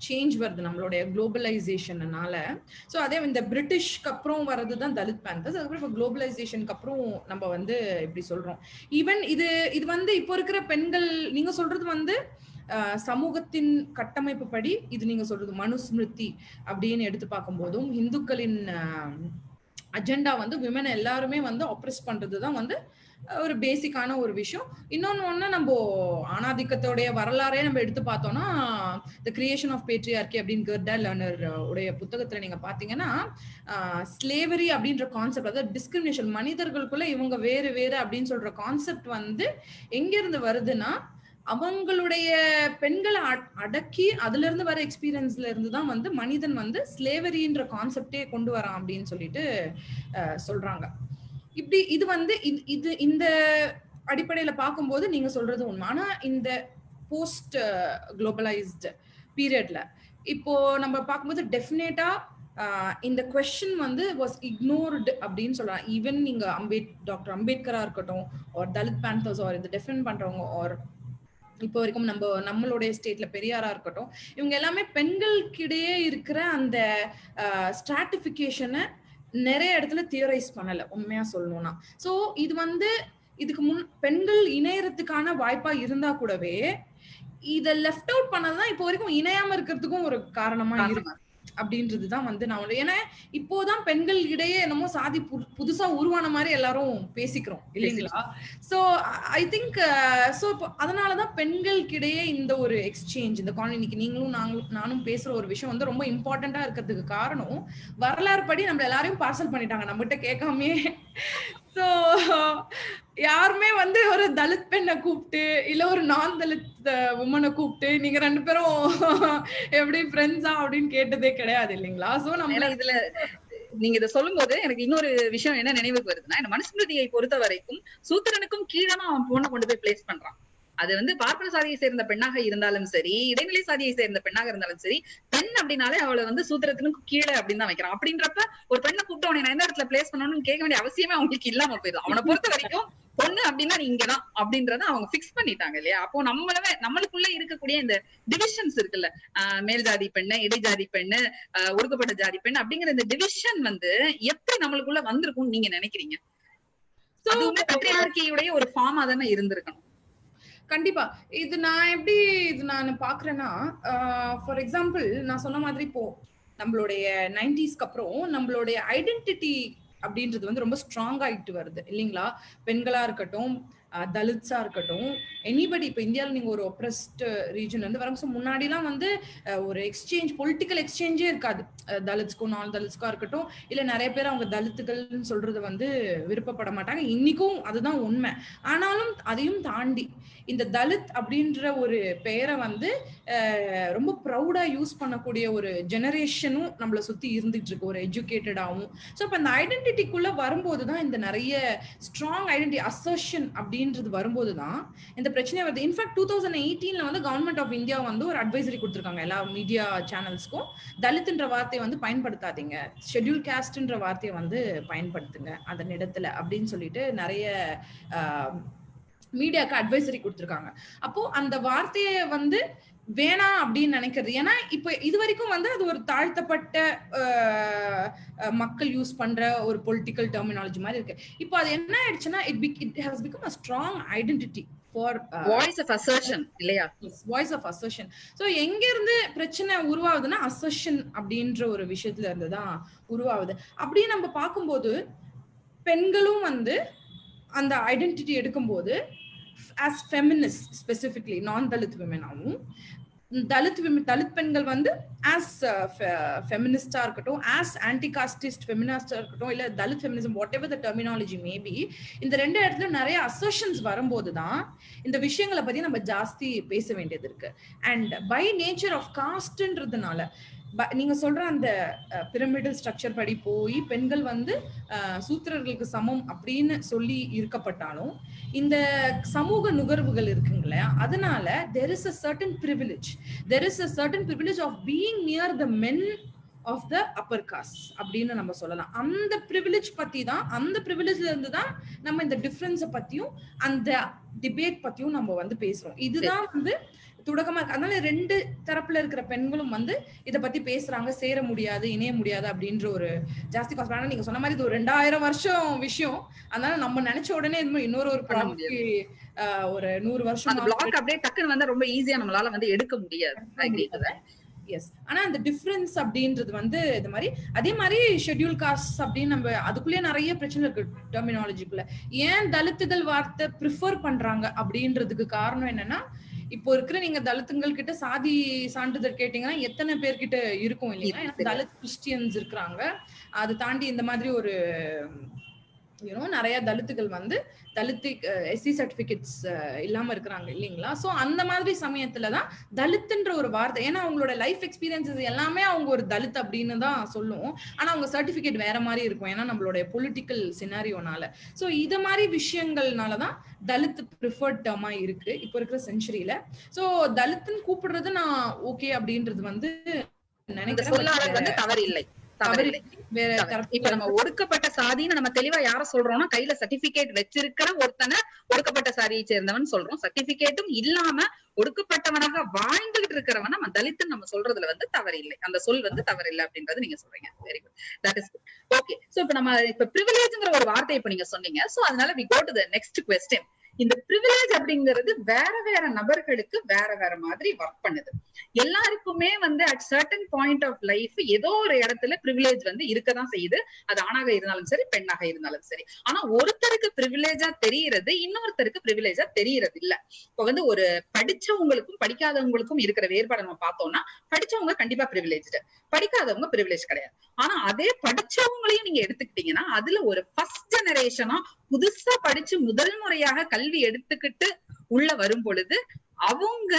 சேஞ்ச் வருது நம்மளுடைய குளோபலைசேஷன்னால. சோ அதே இந்த பிரிட்டிஷ்க்கு அப்புறம் வர்றதுதான் தலித் பேந்தர்ஸ். அதுக்கப்புறம் இப்போ குளோபலைசேஷனுக்கு அப்புறம் நம்ம வந்து இப்படி சொல்றோம். ஈவன் இது வந்து இப்போ இருக்கிற பெண்கள் நீங்க சொல்றது வந்து சமூகத்தின் கட்டமைப்பு படி இது நீங்க சொல்றது மனுஸ்மிருதி அப்படின்னு எடுத்து பார்க்கும் போதும் இந்துக்களின் அஜெண்டா வந்து விமன் எல்லாருமே வந்து ஆப்ரஸ் பண்றதுதான் வந்து ஒரு பேசிக்கான ஒரு விஷயம். இன்னொன்னு நம்ம ஆணாதிக்கத்தோடைய வரலாறே நம்ம எடுத்து பார்த்தோம்னா தி கிரியேஷன் ஆஃப் பேட்ரியார்கி அப்படின்னு கெர்டா லர்னர் உடைய புத்தகத்துல நீங்க பாத்தீங்கன்னா ஸ்லேவரி அப்படின்ற கான்செப்ட், அதாவது டிஸ்கிரிமினேஷன், மனிதர்களுக்குள்ள இவங்க வேறு வேறு அப்படின்னு சொல்ற கான்செப்ட் வந்து எங்க இருந்து வருதுன்னா அவங்களுடைய பெண்களை அடக்கி அதுல இருந்து வர எக்ஸ்பீரியன்ஸ்ல இருந்துதான் வந்து மனிதன் வந்து ஸ்லேவரின்ற கான்செப்டே கொண்டு வரான் அப்படின்னு சொல்லிட்டு சொல்றாங்க. இப்படி இது வந்து இது இந்த அடிப்படையில பார்க்கும்போது நீங்க சொல்றது உண்மை. ஆனா இந்த போஸ்ட் குளோபலைஸ்டு பீரியட்ல இப்போ நம்ம பார்க்கும்போது டெஃபினேட்டா இந்த கொஸ்டின் வந்து வாஸ் இக்னோர்டு அப்படின்னு சொல்லலாம். ஈவன் நீங்க டாக்டர் அம்பேத்கரா இருக்கட்டும், ஒரு தலித் பேந்தர்ஸ், ஒரு இதை டிஃபெண்ட் பண்றவங்க, ஒரு இப்போ வரைக்கும் நம்மளுடைய ஸ்டேட்ல பெரியாரா இருக்கட்டும், இவங்க எல்லாமே பெண்களுக்கிடையே இருக்கிற அந்த ஸ்ட்ராட்டிபிகேஷனை நிறைய இடத்துல தியரைஸ் பண்ணல உண்மையா சொல்லணும்னா. சோ இது வந்து இதுக்கு பெண்கள் இணையறதுக்கான வாய்ப்பா இருந்தா கூடவே இத லெஃப்ட் அவுட் பண்ணதான் இப்போ வரைக்கும் இணையாம இருக்கிறதுக்கும் ஒரு காரணமா இருக்கு அப்படின்றதுதான் வந்து நான் ஏன்னா இப்போதான் பெண்கள் இடையே என்னமோ சாதி புதுசா உருவான மாதிரி எல்லாரும் பேசிக்கிறோம் இல்லைங்களா? சோ ஐ திங்க் சோ அதனாலதான் பெண்களுக்கிடையே இந்த ஒரு எக்ஸ்சேஞ்ச், இந்த இன்னைக்கு நீங்களும் நானும் பேசுற ஒரு விஷயம் வந்து ரொம்ப இம்பார்ட்டண்டா இருக்கிறதுக்கு காரணம் வரலாறு படி நம்ம எல்லாரையும் பார்சல் பண்ணிட்டாங்க நம்மகிட்ட கேட்காமே. சோ யாருமே வந்து ஒரு தலித் பெண்ணை கூப்பிட்டு இல்ல ஒரு நான் தலித் உமனை கூப்பிட்டு நீங்க ரெண்டு பேரும் எப்படி ஃப்ரெண்ட்ஸா அப்படின்னு கேட்டதே கிடையாது இல்லைங்களா? சோ நம்ம இதுல நீங்க இதை சொல்லும் போது எனக்கு இன்னொரு விஷயம் என்ன நினைவுக்கு வருதுன்னா, இந்த மனுஸ்மிருதியை பொறுத்த வரைக்கும் சூத்திரனுக்கும் கீழே அவன் பொண்ணை கொண்டு போய் பிளேஸ் பண்றான். அது வந்து பார்ப்பன சாதியை சேர்ந்த பெண்ணாக இருந்தாலும் சரி, இடைநிலை சாதியை சேர்ந்த பெண்ணாக இருந்தாலும் சரி, பெண் அப்படின்னாலே அவளை வந்து சூத்திரத்தினுக்கு கீழே அப்படின்னு தான் வைக்கிறான். அப்படின்றப்ப ஒரு பெண்ணை கூப்பிட்டு அவனை எந்த இடத்துல பிளேஸ் பண்ணணும்னு கேட்க வேண்டிய அவசியமே அவங்களுக்கு இல்லாம போயிடும். அவனை பொறுத்த வரைக்கும் பொண்ணு அப்படின்னா நீ இங்கதான் அப்படின்றத அவங்க பிக்ஸ் பண்ணிட்டாங்க இல்லையா? அப்போ நம்மளுக்குள்ள இருக்கக்கூடிய இந்த டிவிஷன்ஸ் இருக்குல்ல, மேல் ஜாதி பெண்ணு, இடைஜாதி பெண்ணு, ஒடுக்கப்பட்ட ஜாதி பெண் அப்படிங்கிற இந்த டிவிஷன் வந்து எப்படி நம்மளுக்குள்ள வந்திருக்கும் நீங்க நினைக்கிறீங்க? அதுவுமே பேட்ரியார்கியுடைய ஒரு ஃபார்மா தானே இருந்திருக்கணும். கண்டிப்பா. இது நான் பாக்குறேன்னா, ஃபார் எக்ஸாம்பிள் நான் சொன்ன மாதிரி இப்போ நம்மளுடைய 90ஸ்க்கு அப்புறம் நம்மளுடைய ஐடென்டிட்டி அப்படின்றது வந்து ரொம்ப ஸ்ட்ராங் ஆயிட்டு வருது இல்லைங்களா? பெண்களா இருக்கட்டும், தலித்ஸா இருக்கட்டும், எனிபடி இப்போ இந்தியாவில் நீங்க ஒரு ஒப்ரஸ்ட் ரீஜன்ல இருந்து வரும். முன்னாடி எல்லாம் வந்து ஒரு எக்ஸ்சேஞ்ச், பொலிட்டிக்கல் எக்ஸ்சேஞ்சே இருக்காது. தலித்ஸ்க்கும் நான் தலித்ஸ்கா இருக்கட்டும், இல்ல நிறைய பேர் அவங்க தலித்துகள்னு சொல்றது வந்து விருப்பப்பட மாட்டாங்க. இன்னைக்கும் அதுதான் உண்மை. ஆனாலும் அதையும் தாண்டி இந்த தலித் அப்படின்ற ஒரு பெயரை வந்து ரொம்ப ப்ரௌடா யூஸ் பண்ணக்கூடிய ஒரு ஜெனரேஷனும் நம்மளை சுத்தி இருந்துட்டு இருக்கு, ஒரு எஜுகேட்டடாகவும். ஸோ இப்போ இந்த ஐடென்டிட்டிக்குள்ள வரும்போதுதான் இந்த நிறைய ஸ்ட்ராங் ஐடென்டிட்டி அசர்ஷன் அப்படின்றது வரும்போதுதான் இந்த பிரச்சனை வருது. இன்ஃபேக்ட் 2018ல வந்து கவர்மெண்ட் ஆஃப் இந்தியா வந்து ஒரு அட்வைசரி கொடுத்திருக்காங்க எல்லா மீடியா சேனல்ஸ்க்கும். தலித்ன்ற வார்த்தையை வந்து பயன்படுத்தாதீங்க, ஷெட்யூல் காஸ்ட்ன்ற வார்த்தையை வந்து பயன்படுத்துங்க அதன் இடத்துல அப்படின்னு சொல்லிட்டு நிறைய மீடியாக்கு அட்வைசரி கொடுத்திருக்காங்க. அப்போ அந்த வார்த்தையை வந்து வேணாம் அப்படின்னு நினைக்கிறது. ஏன்னா இப்ப இது வரைக்கும் வந்து அது ஒரு தாழ்த்தப்பட்ட மக்கள் யூஸ் பண்ற ஒரு பொலிட்டிக்கல் டெர்மினாலஜி மாதிரி இருக்கு. இப்போ அது என்ன ஆயிடுச்சுன்னா it has become a strong identity for voice of assertion இல்லையா? voice of assertion. சோ எங்க இருந்து பிரச்சனை உருவாகுதுன்னா assertion அப்படின்ற ஒரு விஷயத்துல இருந்து தான் உருவாகுது. அப்படி நம்ம பார்க்கும்போது பெண்களும் வந்து அந்த ஐடென்டிட்டி எடுக்கும்போது as feminist specifically non-dalit women ஆகும், தலித் பெண்கள் வந்து as feminist இருக்கட்டும், as anti-casteist feminist இருக்கட்டும், இல்ல Dalit feminism whatever the terminology may be, இந்த ரெண்டு இடத்துல நிறைய assertions வரும்போதுதான் இந்த விஷயங்களை பத்தி நம்ம ஜாஸ்தி பேச வேண்டியது இருக்கு. அண்ட் பை நேச்சர் ஆஃப் காஸ்ட்ன்றதுனால நீங்க சொல்ற அந்த பிரமிடல் ஸ்ட்ரக்சர் படி போய் பெண்கள் வந்து சூத்திரர்களுக்கு சமம் அப்படின்னு சொல்லி இருக்கப்பட்டாலும் இந்த சமூக நுகர்வுகள் இருக்குங்களா, அதனால there is a certain privilege of being near the men of the upper caste அப்படின்னு நம்ம சொல்லலாம். அந்த privilege பத்தி தான், அந்த privilegeல இருந்து தான் நம்ம இந்த டிஃபரன்ஸை பத்தியும் அந்த டிபேட் பத்தியும் நம்ம வந்து பேசுறோம். இதுதான் வந்து துடக்கமா இருக்கு. அதனால ரெண்டு தரப்புல இருக்கிற பெண்களும் வந்து இத பத்தி பேசுறாங்க, சேர முடியாது, இணைய முடியாது அப்படின்ற ஒரு ஜாஸ்தி காஸ்ட். ஆனா நீங்க சொன்ன மாதிரி இது ஒரு 2000 வருஷம் விஷயம். அதனால நம்ம நினைச்ச உடனே இன்னொரு ஒரு ப்ராப்ளம் ஒரு 100 வருஷம் அந்த பிளாக் அப்படியே டக்குன்னு வந்து ரொம்ப ஈஸியா நம்மளால வந்து எடுக்க முடியாது. எஸ். ஆனா அந்த டிஃபரன்ஸ் அப்படின்றது வந்து இது மாதிரி அதே மாதிரி ஷெட்யூல் காஸ்ட் அப்படின்னு நம்ம அதுக்குள்ளேயே நிறைய பிரச்சனை இருக்கு டெர்மினாலஜிக்குள்ள. ஏன் தலித்துகள் வார்த்தை ப்ரிஃபர் பண்றாங்க அப்படின்றதுக்கு காரணம் என்னன்னா, இப்போ இருக்கிற நீங்க தலித்துங்கள் கிட்ட சாதி சான்றிதழ் கேட்டீங்கன்னா எத்தனை பேர்கிட்ட இருக்கும் இல்லைங்களா? ஏன்னா தலித் கிறிஸ்டியன்ஸ் இருக்கிறாங்க, அதை தாண்டி இந்த மாதிரி ஒரு நிறைய தலித்துகள் வந்து தலித்து எஸ்சி சர்டிபிகேட்ஸ் இல்லாம இருக்கிறாங்க இல்லைங்களா? சோ அந்த மாதிரி சமயத்துலதான் தலித்துன்ற ஒரு வார்த்தை, ஏன்னா அவங்களோட லைஃப் எக்ஸ்பீரியன்சஸ் எல்லாமே அவங்க ஒரு தலித் அப்படின்னு தான் சொல்லுவோம். ஆனா அவங்க சர்டிபிகேட் வேற மாதிரி இருக்கும், ஏன்னா நம்மளுடைய பொலிட்டிக்கல் சினாரியோனால. சோ இது மாதிரி விஷயங்கள்னாலதான் தலித் ப்ரிஃபர்ட் டேர்மா இருக்கு இப்போ இருக்கிற செஞ்சுரியில. சோ தலித்துன்னு கூப்பிடுறது நான் ஓகே அப்படின்றது வந்து நினைக்கிறேன் தவறு இல்லை. இப்ப நம்ம ஒடுக்கப்பட்ட சாதின்னு நம்ம தெளிவா யார சொல்றோம்னா, கையில சர்டிபிகேட் வச்சிருக்கிற ஒருத்தனை ஒடுக்கப்பட்ட சாதியை சேர்ந்தவன் சொல்றோம். சர்டிபிகேட்டும் இல்லாம ஒடுக்கப்பட்டவனாக வாழ்ந்துகிட்டு இருக்கிறவன் நம்ம தலித்துன்னு நம்ம சொல்றதுல வந்து தவறு இல்லை. அந்த சொல் வந்து தவறு இல்லை அப்படின்றது நீங்க சொல்றீங்க. Very good, that is good. Okay, so இப்ப நம்ம இப்ப பிரிவிலேஜ்ங்கிற ஒரு வார்த்தை இப்ப நீங்க சொன்னீங்க. சோ அதனால we go to the next question. இந்த பிரிவிலேஜ் அப்படிங்கிறது வேற வேற நபர்களுக்கு வேற வேற மாதிரி ஒர்க் பண்ணுது. எல்லாருக்குமே வந்து at certain point of life ஏதோ ஒரு இடத்துல பிரிவிலேஜ் வந்து இருக்கதான் செய்யுது. அது ஆணாக இருந்தாலும் சரி, பெண்ணாக இருந்தாலும் சரி. ஆனா ஒருத்தருக்கு பிரிவிலேஜா தெரியறது இன்னொருத்தருக்கு பிரிவிலேஜா தெரியறது இல்ல. இப்ப வந்து ஒரு படிச்சவங்களுக்கும் படிக்காதவங்களுக்கும் இருக்கிற வேறுபாடு நம்ம பார்த்தோம்னா, படிச்சவங்க கண்டிப்பா பிரிவிலேஜ்டு, படிக்காதவங்க பிரிவிலேஜ் கிடையாது. ஆனா அதே படிச்சவங்களையும் நீங்க எடுத்துக்கிட்டீங்கன்னா, அதுல ஒரு ஃபர்ஸ்ட் ஜெனரேஷனா புதுசா படிச்சு முதல் முறையாக கல்வி எடுத்துக்கிட்டு உள்ள வரும் பொழுது அவங்க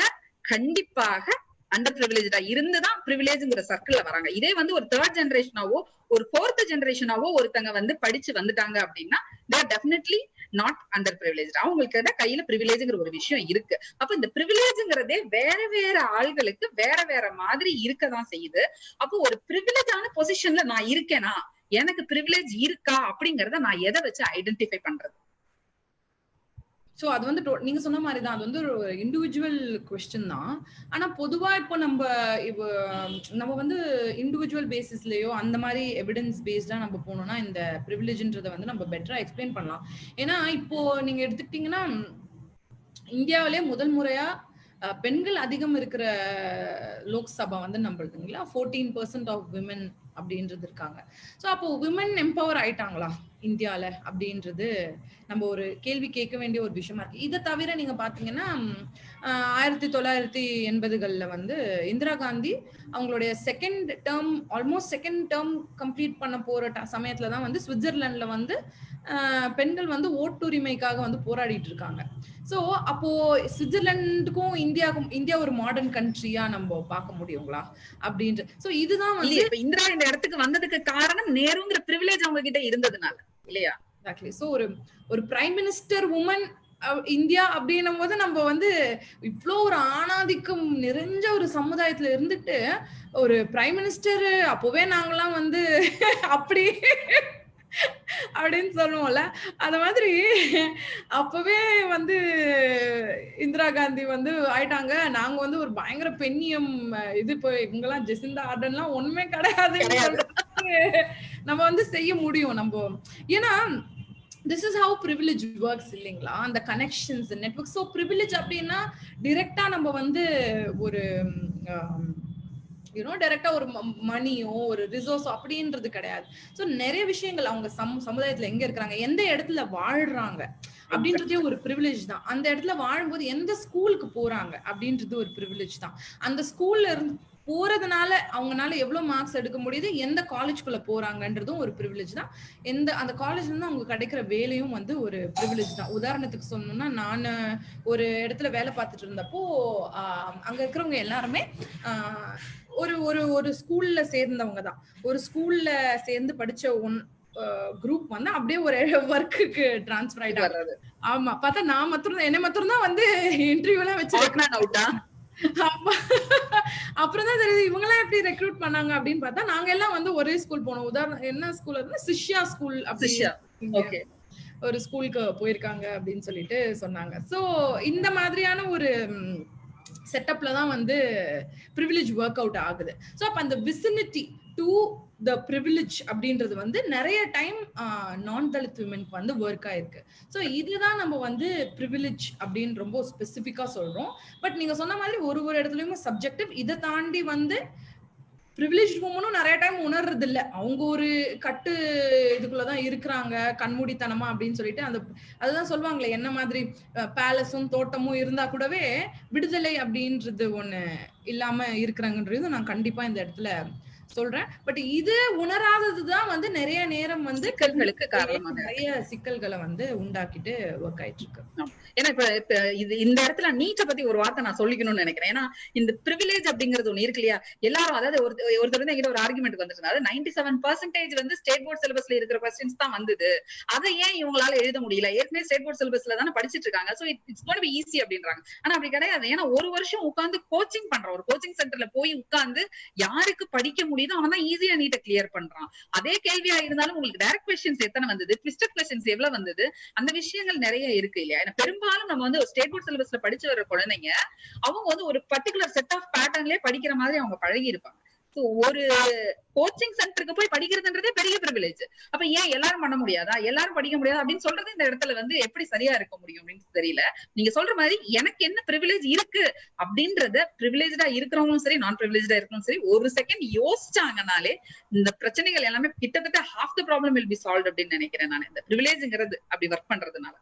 கண்டிப்பாக அண்டர் பிரிவிலேஜா இருந்துதான் பிரிவிலேஜ்ங்கிற சர்க்கிள்ல வராங்க. இதே வந்து ஒரு தேர்ட் ஜெனரேஷனாவோ ஒரு ஃபோர்த் ஜெனரேஷனாவோ ஒருத்தங்க வந்து படிச்சு வந்துட்டாங்க அப்படின்னா they are definitely not under privileged. அவங்களுக்கு கையில பிரிவிலேஜ்ங்கிற ஒரு விஷயம் இருக்கு. அப்ப இந்த பிரிவிலேஜ்ங்கிறதே வேற வேற ஆள்களுக்கு வேற வேற மாதிரி இருக்கதான் செய்யுது. அப்போ ஒரு பிரிவிலேஜான பொசிஷன்ல நான் இருக்கேனா, எனக்கு பிரிவிலேஜ் இருக்கா அப்படிங்கறத நான் எதை வச்சு ஐடென்டிஃபை பண்றது? சோ அது வந்து நீங்க சொன்ன மாதிரி தான், அது வந்து ஒரு இண்டிவிஜுவல் கொஸ்டின் தான். ஆனா பொதுவா இப்போ நம்ம வந்து இண்டிவிஜுவல் பேசிஸ்லயோ அந்த மாதிரி எவிடன்ஸ் பேஸ்டா நம்ம போனோம்னா இந்த ப்ரிவிலேஜ்ன்றதை வந்து நம்ம பெட்டரா எக்ஸ்பிளைன் பண்ணலாம். ஏன்னா இப்போ நீங்க எடுத்துக்கிட்டீங்கன்னா, இந்தியாவிலே முதல் முறையா பெண்கள் அதிகம் இருக்கிற லோக்சபா வந்து நம்மளுதுங்களா 14% ஆஃப் விமன் அப்படின்றது இருக்காங்க. சோ அப்போ விமன் எம்பவர் ஆயிட்டாங்களா இந்தியால அப்படின்றது நம்ம ஒரு கேள்வி கேட்க வேண்டிய ஒரு விஷயமா இருக்கு. இதை தவிர நீங்க பாத்தீங்கன்னா 1980களில் வந்து இந்திரா காந்தி அவங்களுடைய ஆல்மோஸ்ட் செகண்ட் டேர்ம் கம்ப்ளீட் பண்ண போற சமயத்துலதான் வந்து சுவிட்சர்லாந்துல வந்து பெண்கள் வந்து ஓட்டுரிமைக்காக வந்து போராடிட்டு இருக்காங்க. சோ அப்போ சுவிட்சர்லாந்துக்கும் இந்தியா ஒரு மாடர்ன் கண்ட்ரியா நம்ம பார்க்க முடியுங்களா அப்படின்ற. சோ இதுதான் வந்து இந்திரா இந்த இடத்துக்கு வந்ததுக்கு காரணம் நேருங்கிற பிரிவிலேஜ் அவங்க கிட்ட இருந்ததுனால இல்லையா? எக்ஸாக்ட்லி. சோ ஒரு பிரைம் மினிஸ்டர் உமன் இந்தியா அப்படின்னும் போது நம்ம வந்து இவ்வளோ ஒரு ஆணாதிக்கம் நிறைஞ்ச ஒரு சமுதாயத்துல இருந்துட்டு ஒரு பிரைம் மினிஸ்டர் அப்பவே நாங்கெல்லாம் வந்து அப்படி அப்படின்னு சொல்லுவோம்ல, அந்த மாதிரி அப்பவே வந்து இந்திரா காந்தி வந்து ஆயிட்டாங்க. நாங்க வந்து ஒரு பயங்கர பெண்ணியம் இது இவங்கெல்லாம் ஜெசிந்தா ஆர்டன்லாம் ஒண்ணுமே கிடையாதுன்னு சொல்றது நம்ம வந்து செய்ய முடியும் நம்ம. ஏன்னா this is how privilege works இல்லைங்களா? அந்த கனெக்ஷன்ஸ் நெட்வொர்க். ஸோ ப்ரிவிலேஜ் அப்படின்னா டிரெக்டா நம்ம வந்து டைரக்டா ஒரு மணியோ ஒரு ரிசோர்ஸோ அப்படின்றது கிடையாது. சோ நிறைய விஷயங்கள் அவங்க சமுதாயத்துல எங்க இருக்கிறாங்க, எந்த இடத்துல வாழ்றாங்க அப்படின்றதே ஒரு பிரிவிலேஜ் தான். அந்த இடத்துல வாழும்போது எந்த ஸ்கூலுக்கு போறாங்க அப்படின்றது ஒரு பிரிவிலேஜ் தான். அந்த ஸ்கூல்ல இருந்து போறதுனால அவங்கனால எவ்வளவு மார்க்ஸ் எடுக்க முடியுது, எந்த காலேஜ்குள்ள போறாங்கன்றதும் ஒரு பிரிவிலேஜ் தான். அந்த காலேஜ்ல இருந்து அவங்க கிடைக்கிற வேலையும் வந்து ஒரு பிரிவிலேஜ் தான். உதாரணத்துக்கு சொல்லணும்னா, நான் ஒரு இடத்துல வேலை பார்த்துட்டு இருந்தப்போ அங்க இருக்கிறவங்க எல்லாருமே ஒரு ஒரு ஒரு ஸ்கூல்ல சேர்ந்தவங்க தான். ஒரு ஸ்கூல்ல சேர்ந்து படிச்ச குரூப் வந்து அப்படியே ஒரு ஒர்க்குக்கு டிரான்ஸ்பர் ஆயிட்டாங்க. ஆமா, பார்த்தா நான் மாத்திரம் என்ன மாத்திரம் தான் வந்து இன்டர்வியூ எல்லாம் வச்சு அப்புறம் தான் தெரியுது இவங்க எல்லாம் எப்படி ரெக்ரூட் பண்ணாங்க அப்படின்னு பார்த்தா, நாங்க எல்லாம் வந்து ஒரே ஸ்கூல் போனோம். உதாரணம் என்ன ஸ்கூல் இருந்தா சிஷ்யா ஸ்கூல் அப்படி ஒரு ஸ்கூலுக்கு போயிருக்காங்க அப்படின்னு சொல்லிட்டு சொன்னாங்க. சோ இந்த மாதிரியான ஒரு செட்டப்ல தான் வந்து பிரிவிலேஜ் ஒர்க் அவுட் ஆகுது. சோ அப்ப அந்த விசினிட்டி டு த பிரிவிலேஜ் அப்படின்றது வந்து நிறைய டைம் நான் தலித் விமென்க்கு வந்து ஒர்க் ஆயிருக்கு. சோ இதுதான் நம்ம வந்து பிரிவிலேஜ் அப்படின்னு ரொம்ப ஸ்பெசிபிக்கா சொல்றோம். பட் நீங்க சொன்ன மாதிரி ஒரு இடத்துலயுமே சப்ஜெக்டிவ். இதை தாண்டி வந்து பிரிவிலேஜ் உமனும் நிறைய டைம் உணர்றது இல்ல. அவங்க ஒரு கட்டு இதுக்குள்ளதான் இருக்கிறாங்க கண்மூடித்தனமா அப்படின்னு சொல்லிட்டு அதுதான் சொல்லுவாங்களே, என்ன மாதிரி பேலஸும் தோட்டமும் இருந்தா கூடவே விடுதலை அப்படின்றது ஒண்ணு இல்லாம இருக்கிறாங்கன்றது நான் கண்டிப்பா இந்த இடத்துல சொல்றேன். பட் இது உணராததுதான் வந்து நிறைய நேரம் வந்து சிக்கல்களுக்கு காரணமா நிறைய சிக்கல்களை வந்து உண்டாக்கிட்டு ஒர்க் ஆயிட்டு இருக்கு. ஏன்னா இப்ப இது இந்த இடத்துல நீட்டை பத்தி ஒரு வார்த்தை நான் சொல்லிக்கணும்னு நினைக்கிறேன். ஏன்னா இந்த பிரிவிலேஜ் அப்படிங்கிறது ஒண்ணு இருக்கு இல்லையா, எல்லாரும் அதாவது ஒருத்தர் வந்து எங்கிட்ட ஒரு ஆர்குமெண்ட் வந்துட்டு, அதாவது 97% வந்து ஸ்டேட் போர்ட் சிலபஸ்ல இருக்கிற கொஸ்டின்ஸ் தான் வந்தது, அதை ஏன் இவங்களால எழுத முடியல, ஏற்கனவே ஸ்டேட் போர்ட் சிலபஸ்ல தானே படிச்சிட்டு இருக்காங்க, so it's going to be easy அப்படின்றாங்க. ஆனா அப்படி கிடையாது. ஏன்னா ஒரு வருஷம் உட்கார்ந்து கோச்சிங் பண்றோம், ஒரு கோச்சிங் சென்டர்ல போய் உட்கார்ந்து யாருக்கு படிக்க முடியுதோ அவன் தான் ஈஸியா நீட்டை கிளியர் பண்றான். அதே கேள்வியா இருந்தாலும் உங்களுக்கு டைரக்ட் கொஸ்டின்ஸ் எத்தனை வந்தது, ட்விஸ்டட் கொஸ்டின்ஸ் எவ்வளவு வந்தது, அந்த விஷயங்கள் நிறைய இருக்கு இல்லையா. ஏன்னா பெரும்பாலும் நம்ம வந்து ஸ்டேட் போர்ட் சிலபஸ்ல படிச்சு வர்ற குழந்தைங்க அவங்க வந்து ஒரு பர்டிகுலர் செட் ஆஃப் பேட்டர்ன்லயே படிக்கிற மாதிரி அவங்க பழகி இருப்பாங்க. ஒரு கோச்சிங் சென்டருக்கு போய் படிக்கிறதுன்றதே பெரிய பிரிவிலேஜ். அப்ப ஏன் எல்லாரும் பண்ண முடியாதா, எல்லாரும் படிக்க முடியாது அப்படின்னு சொல்றது இந்த இடத்துல வந்து எப்படி சரியா இருக்க முடியும் அப்படின்னு தெரியல. நீங்க சொல்ற மாதிரி எனக்கு என்ன பிரிவிலேஜ் இருக்கு அப்படின்றத பிரிவிலேஜா இருக்கிறவங்களும் சரி நான் பிரிவிலேஜா இருக்கணும் சரி ஒரு செகண்ட் யோசிச்சாங்கனாலே இந்த பிரச்சனைகள் எல்லாமே கிட்டத்தட்ட half the problem will be solve அப்படின்னு நினைக்கிறேன் நான், இந்த பிரிவிலேஜ்ங்கிறது அப்படி ஒர்க் பண்றதுனால.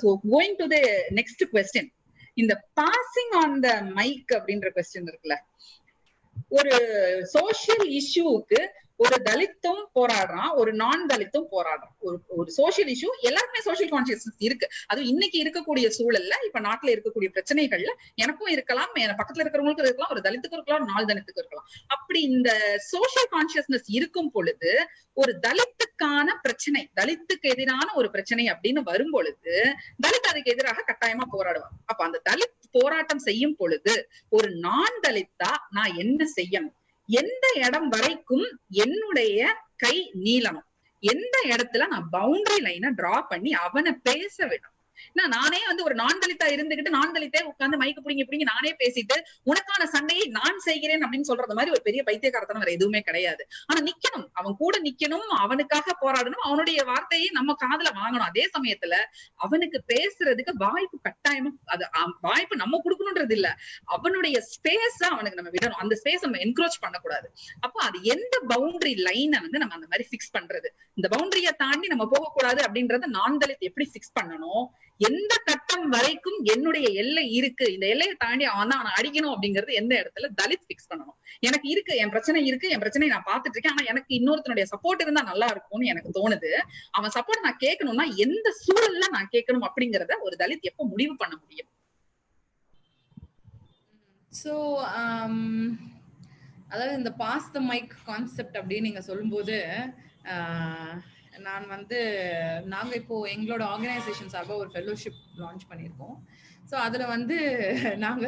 So going to the next question, இந்த பாசிங் ஆன் த மைக் அப்படின்ற क्वेश्चन இருக்குல்ல, ஒரு சோசியல் இஷ்யூக்கு ஒரு தலித்தும் போராடுறான், ஒரு நான் தலித்தும் போராடுறான். ஒரு சோசியல் இஷ்யூ, எல்லாருக்குமே சோசியல் கான்சியஸ்னஸ் இருக்கு. அதுவும் இன்னைக்கு இருக்கக்கூடிய சூழல்ல, இப்ப நாட்டுல இருக்கக்கூடிய பிரச்சனைகள்ல எனக்கும் இருக்கலாம், பக்கத்துல இருக்கிறவங்களுக்கும் இருக்கலாம், ஒரு தலித்துக்கும் இருக்கலாம், ஒரு நாலு தலித்துக்கும் இருக்கலாம். அப்படி இந்த சோசியல் கான்சியஸ்னஸ் இருக்கும் பொழுது ஒரு தலித்துக்கான பிரச்சனை, தலித்துக்கு எதிரான ஒரு பிரச்சனை அப்படின்னு வரும் பொழுது தலித் அதுக்கு எதிராக கட்டாயமா போராடுவாங்க. அப்ப அந்த தலித் போராட்டம் செய்யும் பொழுது ஒரு நான் தலித்தா நான் என்ன செய்யணும், எந்த இடம் வரைக்கும் என்னுடைய கை நீளணும், எந்த இடத்துல நான் பவுண்டரி லைனை டிரா பண்ணி அவனை பேச விடணும். நானே வந்து ஒரு நான் தலித்தா இருந்துகிட்டு நான் தலித்தே உட்கார்ந்து மைக்கு பிடிங்கி நானே பேசிட்டு உனக்கான சண்டையை நான் செய்கிறேன் அப்படின்னு சொல்றது மாதிரி ஒரு பெரிய பைத்தியக்காரத்தனம் வேற எதுவுமே கிடையாது. ஆனா நிக்கணும், அவன் கூட நிக்கணும், அவனுக்காக போராடணும், அவனுடைய வார்த்தையை நம்ம காதுல வாங்கணும். அதே சமயத்துல அவனுக்கு பேசுறதுக்கு வாய்ப்பு கட்டாயமா, அது வாய்ப்பு நம்ம கொடுக்கணும்ன்றது இல்ல, அவனுடைய ஸ்பேஸ அவனுக்கு நம்ம விடணும். அந்த ஸ்பேஸ் நம்ம என்க்ரோச் பண்ணக்கூடாது. அப்போ அது எந்த பவுண்டரி லைனை வந்து நம்ம அந்த மாதிரி பிக்ஸ் பண்றது, இந்த பவுண்டரியை தாண்டி நம்ம போகக்கூடாது அப்படின்றத நான் தலித் எப்படி பிக்ஸ் பண்ணணும், எந்த கட்டம் வரைக்கும் என்னுடைய எல்லை இருக்கு, இந்த எல்லையை தாண்டி அவன் தான் அவனை அடிக்கணும் அப்படிங்கிறது எந்த இடத்துல தலித் பிக்ஸ் பண்ணணும். எனக்கு இருக்கு, என் பிரச்சனை இருக்கு, என் பிரச்சனையை நான் பாத்துட்டு இருக்கேன், ஆனா எனக்கு இன்னொருத்தனுடைய சப்போர்ட் இருந்தா நல்லா இருக்கும்னு எனக்கு தோணுது. அவன் சப்போர்ட் நான் கேட்கணும்னா எந்த சூழல்ல நான் கேட்கணும் அப்படிங்கறத ஒரு தலித் எப்ப முடிவு பண்ண முடியும்? சோ அதாவது இந்த பாஸ் த மைக் கான்செப்ட் அப்படின்னு நீங்க சொல்லும்போது, நான் வந்து நாங்க இப்போ எங்களோட ஆர்கனைசேஷன் சார்பாக ஒரு ஃபெல்லோஷிப் லான்ச் பண்ணியிருக்கோம். ஸோ அதுல வந்து நாங்க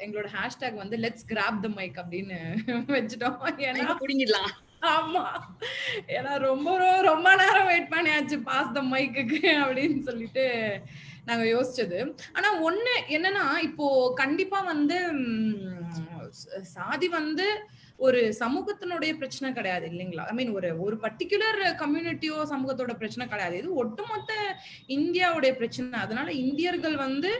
எங்களோட ஹேஷ்டேக் வந்து லெட்ஸ் கிராப் த மைக் அப்படின்னு வச்சுட்டோம். ஏன்னா புடிங்கிடலாம். ஆமா, ஏன்னா ரொம்ப ரொம்ப நேரம் வெயிட் பண்ணியாச்சு பாஸ் த மைக்குக்கு அப்படின்னு சொல்லிட்டு நாங்க யோசிச்சது. ஆனா ஒண்ணு என்னன்னா, இப்போ கண்டிப்பா வந்து சாதி வந்து ஒரு சமூகத்தினுடைய பிரச்சனை கிடையாது இல்லைங்களா? ஐ மீன் ஒரு பர்டிகுலர் கம்யூனிட்டியோ சமூகத்தோட பிரச்சனை கிடையாது. இது ஒட்டுமொத்த இந்தியாவுடைய பிரச்சனை. அதனால இந்தியர்கள் வந்து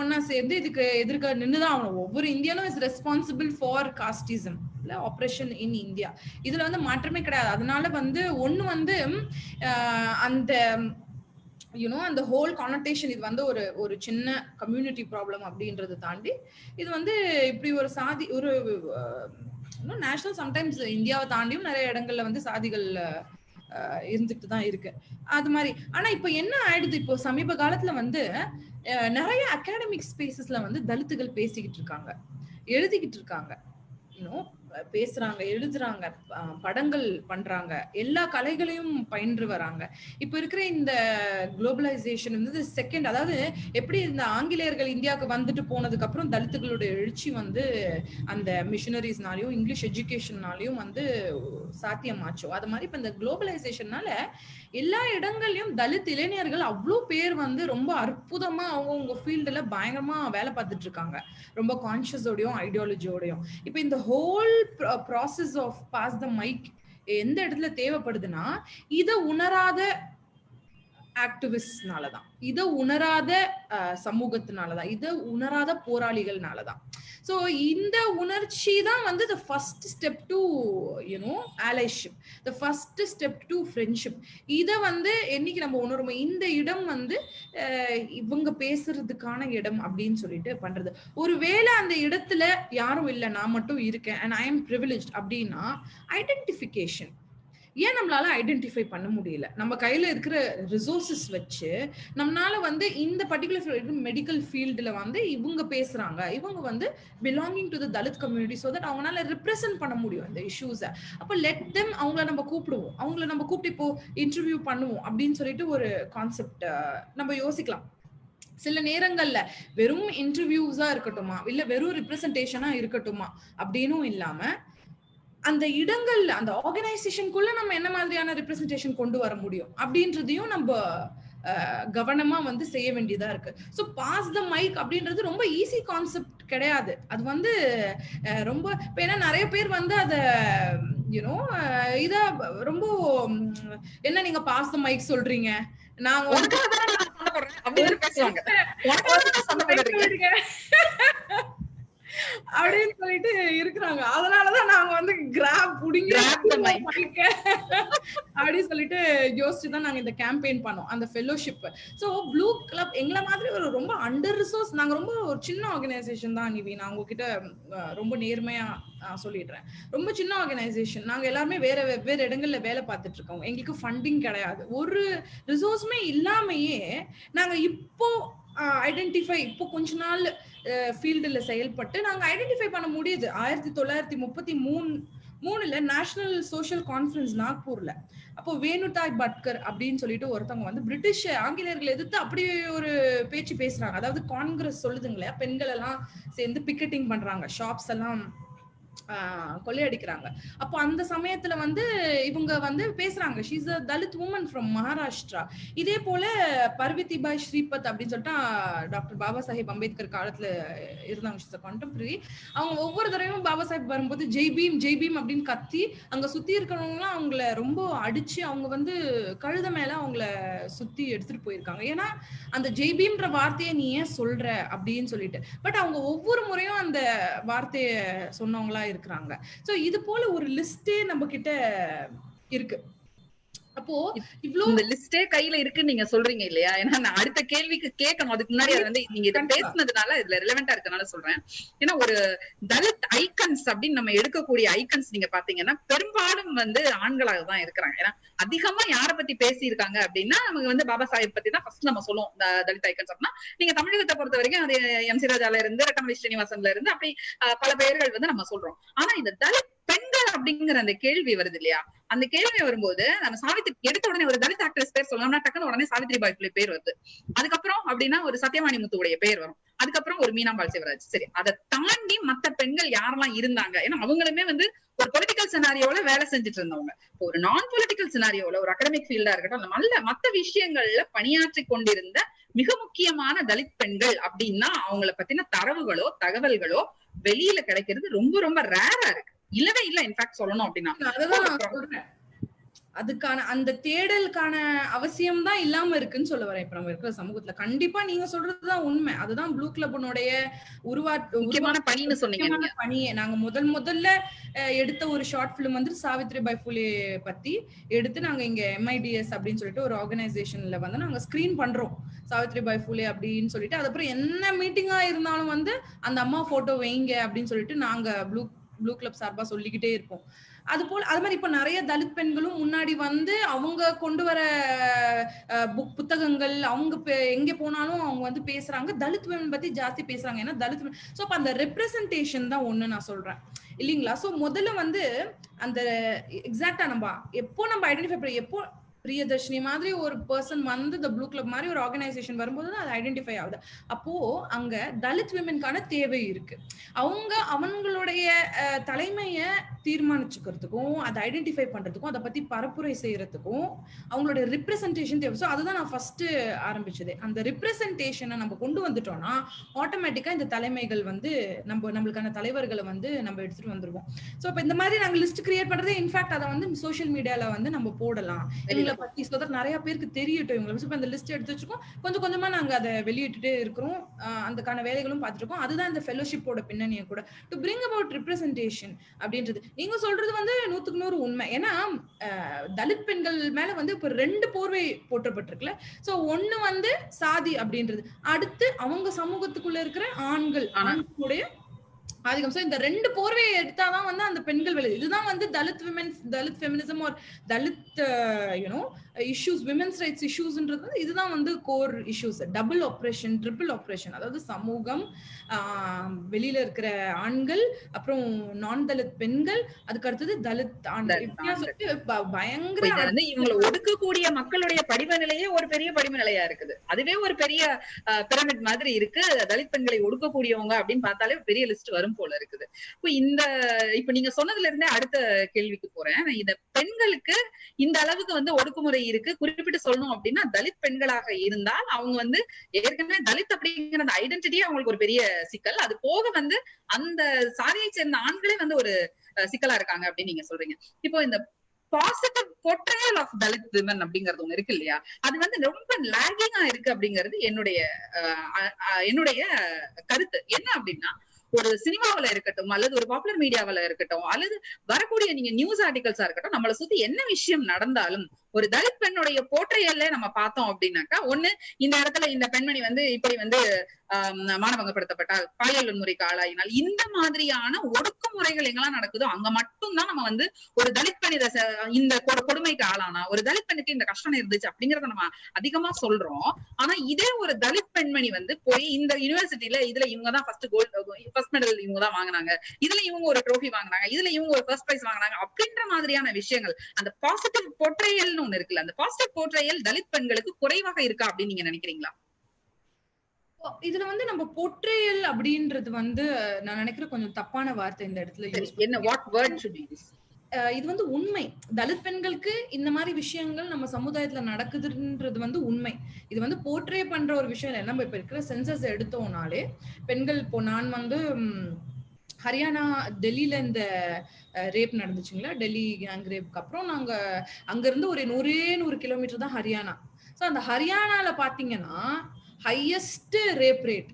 ஒன்னா சேர்ந்து இதுக்கு எதிர்க்க நின்னுதான் ஆகணும். ஒவ்வொரு இந்தியனும் இஸ் ரெஸ்பான்சிபிள் ஃபார் காஸ்டிசம் இல்ல ஆப்ரேஷன் இன் இந்தியா. இதுல வந்து மாற்றமே கிடையாது. அதனால வந்து ஒண்ணு வந்து அந்த அந்த ஹோல் கானோட்டேஷன் இது வந்து ஒரு சின்ன கம்யூனிட்டி ப்ராப்ளம் அப்படின்றத தாண்டி இது வந்து இப்படி ஒரு சாதி ஒரு நேஷனல் சம்டைம்ஸ் இந்தியாவை தாண்டியும் நிறைய இடங்கள்ல வந்து சாதிகள் இருந்துட்டு தான் இருக்கு அது மாதிரி. ஆனா இப்ப என்ன ஆயிடுது, இப்போ சமீப காலத்துல வந்து நிறைய அகாடமிக் ஸ்பேசஸ்ல வந்து தலித்துகள் பேசிக்கிட்டு இருக்காங்க, எழுதிக்கிட்டு இருக்காங்க, பேசுறாங்க, எழுதுறாங்க, படங்கள் பண்றாங்க, எல்லா கலைகளையும் பயின்று வராங்க. இப்ப இருக்கிற இந்த குளோபலைசேஷன் வந்து செகண்ட், அதாவது எப்படி இந்த ஆங்கிலேயர்கள் இந்தியாவுக்கு வந்துட்டு போனதுக்கு அப்புறம் தலித்துகளுடைய எழுச்சி வந்து அந்த மிஷனரிஸ்னாலையும் இங்கிலீஷ் எஜுகேஷன்னாலையும் வந்து சாத்தியமாச்சோ, அது மாதிரி இப்ப இந்த குளோபலைசேஷன்னால எல்லா இடங்கள்லயும் தலித் இளைஞர்கள் அவ்வளவு பேர் வந்து ரொம்ப அற்புதமா அவங்க ஃபீல்டுல பயங்கரமா வேலை பார்த்துட்டு இருக்காங்க, ரொம்ப கான்சியஸோடையும் ஐடியாலஜியோடையும். இப்ப இந்த whole process of pass the mic எந்த இடத்துல தேவைப்படுதுன்னா, இதை உணராத ஆக்டிவிஸ்ட்னாலதான், இதை உணராத சமூகத்தினாலதான், இதை உணராத போராளிகள்னாலதான். சோ இந்த உணர்ச்சி தான் வந்து the first step to allyship, the first step to friendship. இத வந்து என்னைக்கு நம்ம உணருமோ, இந்த இடம் வந்து இவங்க பேசுறதுக்கான இடம் அப்படின்னு சொல்லிட்டு பண்றது. ஒருவேளை அந்த இடத்துல யாரும் இல்லை, நான் மட்டும் இருக்கேன் and I am privileged அப்படின்னா ஐடென்டிஃபிகேஷன். ஏன் நம்மளால ஐடென்டிஃபை பண்ண முடியல? நம்ம கையில இருக்கிற ரிசோர்சஸ் வச்சு நம்மளால வந்து இந்த பர்டிகுலர் மெடிக்கல் ஃபீல்டுல வந்து இவங்க பேசுறாங்க, இவங்க வந்து belonging to the Dalit community, so that அவங்களால ரெப்ரசென்ட் பண்ண முடியும் இந்த இஷ்யூஸை. அப்போ லெட் தெம், அவங்கள நம்ம கூப்பிடுவோம், அவங்கள நம்ம கூப்பிட்டு இப்போ இன்டர்வியூ பண்ணுவோம் அப்படின்னு சொல்லிட்டு ஒரு கான்செப்ட் நம்ம யோசிக்கலாம். சில நேரங்கள்ல வெறும் இன்டர்வியூஸா இருக்கட்டுமா, இல்ல வெறும் ரிப்ரசன்டேஷனா இருக்கட்டுமா அப்படின்னும் இல்லாம அந்த இடங்கள்ல அந்த ஆர்கனைசேஷனுக்குள்ள நம்ம என்ன மாதிரியான ரெப்ரசன்டேஷன் கொண்டு வர முடியும் அப்படின்றதையும் நம்ம கவனமா வந்து செய்ய வேண்டியதா இருக்கு. ஸோ பாஸ் த மைக் அப்படின்றது ரொம்ப ஈஸி கான்செப்ட் கிடையாது. அது வந்து ரொம்ப ஏன்னா நிறைய பேர் வந்து அத இத ரொம்ப என்ன நீங்க பாஸ் த மைக் சொல்றீங்க, நாங்க அப்படின்னு சொல்லிட்டு இருக்கிறாங்க. அதனாலதான் நாங்க வந்து கிராப் புடிங்க அப்படின்னு சொல்லிட்டு யோசிச்சுதான் நாங்க இந்த கேம்பெயின் பண்ணோம், அந்த ஃபெலோஷிப். சோ ப்ளூ கிளப் எங்களை மாதிரி ஒரு ரொம்ப அண்டர் ரிசோர்ஸ், நாங்க ரொம்ப ஒரு சின்ன ஆர்கனைசேஷன் தான் நிவி, நான் உங்ககிட்ட ரொம்ப நேர்மையா சொல்லிடுறேன், ரொம்ப சின்ன ஆர்கனைசேஷன். நாங்க எல்லாருமே வெவ்வேறு இடங்கள்ல வேலை பார்த்துட்டு இருக்கோம், எங்களுக்கு ஃபண்டிங் கிடையாது, ஒரு ரிசோர்ஸுமே இல்லாமையே நாங்க இப்போ ஐடென்டிஃபை, இப்போ கொஞ்ச நாள் ஃபீல்டுல செயல்பட்டு நாங்க ஐடென்டிஃபை பண்ண முடியுது. 1933 நேஷனல் சோஷியல் கான்ஃபரன்ஸ் நாக்பூர்ல, அப்போ வேணுதாய் பட்கர் அப்படின்னு சொல்லிட்டு ஒருத்தவங்க வந்து பிரிட்டிஷ் ஆங்கிலேயர்கள் எதிர்த்து அப்படி ஒரு பேச்சு பேசுறாங்க. அதாவது காங்கிரஸ் சொல்லுதுங்களே, பெண்கள் எல்லாம் சேர்ந்து பிக்கெட்டிங் பண்றாங்க, ஷாப்ஸ் எல்லாம் கொள்ளையடிக்கிறாங்க. அப்போ அந்த சமயத்துல வந்து இவங்க வந்து பேசுறாங்க, she is a Dalit woman from Maharashtra. இதே போல பர்விதிபாய் ஸ்ரீபத் அப்படின்னு சொல்லிட்டு டாக்டர் பாபா சாஹேப் அம்பேத்கர் காலத்துல இருந்தாங்க, ஷீ இஸ் a contemporary. அவங்க ஒவ்வொரு தடவையும் பாபா சாஹேப் வரும்போது ஜெய் பீம் ஜெய் பீம் அப்படின்னு கத்தி அங்க சுத்தி இருக்கிறவங்கலாம் அவங்கள ரொம்ப அடிச்சு அவங்க வந்து கழுத மேல அவங்கள சுத்தி எடுத்துட்டு போயிருக்காங்க. ஏன்னா அந்த ஜெய் பீம்ன்ற வார்த்தையை நீ ஏன் சொல்ற அப்படின்னு சொல்லிட்டு. பட் அவங்க ஒவ்வொரு முறையும் அந்த வார்த்தைய சொன்னவங்களா இருக்கிறாங்க. சோ இது போல ஒரு லிஸ்டே நம்ம கிட்ட இருக்கு. அப்போ இவ்ளோ இந்த லிஸ்டே கையில இருக்குன்னு நீங்க சொல்றீங்க இல்லையா? ஏன்னா நான் அடுத்த கேள்விக்கு கேட்கணும், அதுக்கு முன்னாடி அது வந்து நீங்க இதை பேசுனதுனால இதுல ரிலவெண்டா இருக்கனால சொல்றேன். ஏன்னா ஒரு தலித் ஐக்கன்ஸ் அப்படின்னு நம்ம எடுக்கக்கூடிய ஐக்கன்ஸ் நீங்க பாத்தீங்கன்னா பெரும்பாலும் வந்து ஆண்களாக தான் இருக்கிறாங்க. ஏன்னா அதிகமா யார பத்தி பேசியிருக்காங்க அப்படின்னா நமக்கு வந்து பாபா சாஹேப் பத்தி தான் ஃபர்ஸ்ட் நம்ம சொல்லுவோம் தலித் ஐக்கன்ஸ் அப்படின்னா. நீங்க தமிழகத்தை பொறுத்த வரைக்கும் அது எம்.சி. ராஜால இருந்து ரட்டமலை ஸ்ரீனிவாசன்ல இருந்து அப்படி பல பெயர்கள் வந்து நம்ம சொல்றோம். ஆனா இந்த தலித் பெண்கள் அப்படிங்கிற அந்த கேள்வி வருது இல்லையா? அந்த கேள்வி வரும்போது நம்ம சாவித்திரி எடுத்த உடனே ஒரு தலித் ஆக்ட்ரஸ் பேர் சொல்லணும்னா டக்குனு உடனே சாவித்ரி பாய் பேர் வருது. அதுக்கப்புறம் அப்படின்னா ஒரு சத்யவாணி முத்துவுடைய பேர் வரும். அதுக்கப்புறம் ஒரு மீனாம்பாள் சிவராஜ். சரி, அதை தாண்டி மத்த பெண்கள் யாரெல்லாம் இருந்தாங்க? ஏன்னா அவங்களுமே வந்து ஒரு பொலிட்டிக்கல் சினாரியோல வேலை செஞ்சுட்டு இருந்தவங்க. ஒரு நான் பொலிட்டிக்கல் சினாரியோல ஒரு அகடமிக் ஃபீல்டா இருக்கட்டும், நல்ல மத்த விஷயங்கள்ல பணியாற்றி கொண்டிருந்த மிக முக்கியமான தலித் பெண்கள் அப்படின்னா அவங்கள பத்தின தரவுகளோ தகவல்களோ வெளியில கிடைக்கிறது ரொம்ப ரொம்ப ரேரா இருக்கு. இல்லவே இல்ல இன்ஃபேக்ட் சொல்லணும் அப்படின்னா. அததான் நான் சொல்றேன். அதுக்கான அந்த தேடலுக்கான அவசியம் தான் இல்லாம இருக்குன்னு சொல்ல வரேன் இப்ப நம்ம இருக்கிற சமூகத்துல. கண்டிப்பா நீங்க சொல்றதுதான் உண்மை. அதுதான் ப்ளூ கிளப்னுடைய முக்கியமான பணின்னு சொன்னீங்க நீங்க. பணியே. நாங்க முதல்ல எடுத்த ஒரு ஷார்ட் பிலிம் வந்து சாவித்ரி பாய் புலே பத்தி எடுத்து நாங்க இங்க MIDS அப்படின்னு சொல்லிட்டு ஒரு ஆர்கனைசேஷன்ல வந்து நாங்க ஸ்கிரீன் பண்றோம். சாவித்ரி பாய் புலே அப்படின்னு சொல்லிட்டு அதுக்கப்புறம் என்ன மீட்டிங்கா இருந்தாலும் வந்து அந்த அம்மா போட்டோ வைங்க அப்படின்னு சொல்லிட்டு நாங்க ப்ளூ கிளப் சார்பா சொல்லிக்கிட்டே இருப்போம். அது போல அது மாதிரி இப்ப நிறைய தலித் பெண்களும் முன்னாடி வந்து அவங்க கொண்டு வர புத்தகங்கள் அவங்க எங்க போனாலும் அவங்க வந்து பேசுறாங்க. தலித் பெண் பத்தி ஜாஸ்தி பேசுறாங்க. ஏன்னா தலித் சோ அப்ப அந்த ரெப்ரசன்டேஷன் தான் ஒண்ணு நான் சொல்றேன் இல்லீங்களா. சோ முதல்ல வந்து அந்த எக்ஸாக்டா நம்ம ஐடென்டிஃபை பண்ணி எப்போ பிரியதர்ஷினி மாதிரி ஒரு பர்சன் வந்து இந்த ப்ளூ கிளப் மாதிரி ஒரு ஆர்கனைசேஷன் வரும்போது அது ஐடென்டிஃபை ஆகுது. அப்போ அங்க தலித் விமென்கான தேவை இருக்கு. அவங்களுடைய தலைமைய தீர்மானிச்சுக்கிறதுக்கும் அதை ஐடென்டிஃபை பண்றதுக்கும் அதை பத்தி பரப்புரை செய்யறதுக்கும் அவங்களுடைய ரிப்ரசன்டேஷன் தேவை. ஸோ அதுதான் நான் ஃபர்ஸ்ட் ஆரம்பிச்சது. அந்த ரிப்ரசன்டேஷனை நம்ம கொண்டு வந்துட்டோம்னா ஆட்டோமேட்டிக்கா இந்த தலைமைகள் வந்து நம்மளுக்கான தலைவர்களை வந்து நம்ம எடுத்துட்டு வந்துருவோம். ஸோ இப்போ இந்த மாதிரி நாங்கள் லிஸ்ட் கிரியேட் பண்றது இன்ஃபேக்ட் அதை வந்து சோசியல் மீடியால வந்து நம்ம போடலாம். இவங்களை பத்தி நிறைய பேருக்கு தெரியட்டும். இவங்களை அந்த லிஸ்ட் எடுத்து வச்சுக்கோம். கொஞ்சம் கொஞ்சமா நாங்க அதை வெளியிட்டுட்டே இருக்கிறோம். அதுக்கான வேலைகளும் பார்த்துருக்கோம். அதுதான் இந்த ஃபெலோஷிப்போட பின்னணியை கூட டு பிரிங் அபவுட் ரிப்ரசன்டேஷன் அப்படின்றது. நீங்க சொல்றது வந்து 100% உண்மை. ஏன்னா தலித் பெண்கள் மேல வந்து இப்ப 2 போர்வை போற்றப்பட்டிருக்குல்ல. சோ ஒண்ணு வந்து சாதி அப்படின்றது, அடுத்து அவங்க சமூகத்துக்குள்ள இருக்கிற ஆண்களுடைய ஆதிக்கம். சோ இந்த 2 போர்வையை எடுத்தாதான் வந்து அந்த பெண்கள் வெளியே. இதுதான் வந்து தலித் ஃபெமினிசம் ஒரு தலித் இஷ்யூஸ், விமென்ஸ் ரைட்ஸ் இஷ்யூஸ்ன்றது இதுதான் வந்து core issues. Double operation, triple operation. அதாவது சமூகம், வெளியில இருக்கிற ஆண்கள், அப்புறம் நான் தலித் பெண்கள், அதுக்கு அடுத்தது தலித் ஆண்கள். பயங்கர இவங்களை ஒடுக்கக்கூடிய மக்களுடைய படிவ நிலையே ஒரு பெரிய படிவ நிலையா இருக்குது. அதுவே ஒரு பெரிய பிரமிட் மாதிரி இருக்கு. தலித் பெண்களை ஒடுக்கக்கூடியவங்க அப்படின்னு பார்த்தாலே பெரிய லிஸ்ட் வரும் போல இருக்குது. இப்ப நீங்க சொன்னதுல இருந்தே அடுத்த கேள்விக்கு போறேன். இந்த பெண்களுக்கு இந்த அளவுக்கு வந்து ஒடுக்குமுறை இருக்கு. குறிப்பிட்டு சொல்லணும் அப்படின்னா தலித் பெண்களாக இருந்தால் அவங்க வந்து ஏற்கனவே தலித் அப்படிங்கிற அந்த ஐடென்டிட்டியே அவங்களுக்கு ஒரு பெரிய சிக்கல். அது போக வந்து அந்த சாதியை சேர்ந்த ஆண்களே வந்து ஒரு சிக்கலா இருக்காங்க அப்படின்னு நீங்க சொல்றீங்க. இப்போ இந்த positive portrayal of Dalit women அப்படிங்கிறது ஒண்ணு இருக்கு இல்லையா, அது வந்து ரொம்ப லாகிங்கா இருக்கு அப்படிங்கிறது என்னுடைய கருத்து. என்ன அப்படின்னா, ஒரு சினிமாவில இருக்கட்டும் அல்லது ஒரு பாப்புலர் மீடியாவில இருக்கட்டும் அல்லது வரக்கூடிய நீங்க நியூஸ் ஆர்டிகல்ஸா இருக்கட்டும், நம்மளை சுத்தி என்ன விஷயம் நடந்தாலும் ஒரு தலித் பெண்ணுடைய போற்றையல்ல நம்ம பார்த்தோம் அப்படின்னாக்கா, ஒண்ணு இந்த இடத்துல இந்த பெண்மணி வந்து இப்படி வந்து மானபங்கப்படுத்தப்பட்டால், பாலியல் வன்முறைக்கு ஆளாயினால், இந்த மாதிரியான ஒடுக்குமுறைகள் எங்கெல்லாம் நடக்குதோ அங்க மட்டும்தான் நம்ம வந்து ஒரு தலித் பெண் இந்த கொடுமைக்கு ஆளானா, ஒரு தலித் பெண்ணுக்கு இந்த கஷ்டம் இருந்துச்சு அப்படிங்கறத நம்ம அதிகமா சொல்றோம். ஆனா இதே ஒரு தலித் பெண்மணி வந்து போய் இந்த யூனிவர்சிட்டியில இதுல இவங்கதான் ஃபர்ஸ்ட் மெடல் இவங்க தான் வாங்கினாங்க, இதுல இவங்க ஒரு ட்ரோஃபி வாங்கினாங்க, இதுல இவங்க ஒரு ஃபர்ஸ்ட் பிரைஸ் வாங்கினாங்க அப்படின்ற மாதிரியான விஷயங்கள், அந்த பாசிட்டிவ் போர்ட்ரேயல் ஒண்ணு இருக்குல்ல, அந்த பாசிட்டிவ் போர்ட்ரேயல் தலித் பெண்களுக்கு குறைவாக இருக்கா அப்படின்னு நீங்க நினைக்கிறீங்களா? இதுல வந்து நம்ம போர்ட்ரேயல் அப்படின்றது வந்து நான் நினைக்கிறேன் கொஞ்சம் தப்பான வார்த்தை இந்த இடத்துல. என்ன what word should you use? இது வந்து உண்மை. தலித் பெண்களுக்கு இந்த மாதிரி விஷயங்கள் நம்ம சமுதாயத்துல நடக்குதுன்றது வந்து உண்மை. இது வந்து போர்ட்ரே பண்ற ஒரு விஷயம் இல்லை. நம்ம இப்ப இருக்கிற சென்சஸ் எடுத்தோம்னாலே பெண்கள், இப்போ நான் வந்து ஹரியானா டெல்லியில இந்த ரேப் நடந்துச்சுங்களா, டெல்லி கேங் ரேப்க்கு அப்புறம் நாங்க அங்க இருந்து ஒரு 100 கிலோமீட்டர் தான் ஹரியானா. சோ அந்த ஹரியானால பாத்தீங்கன்னா highest rape rate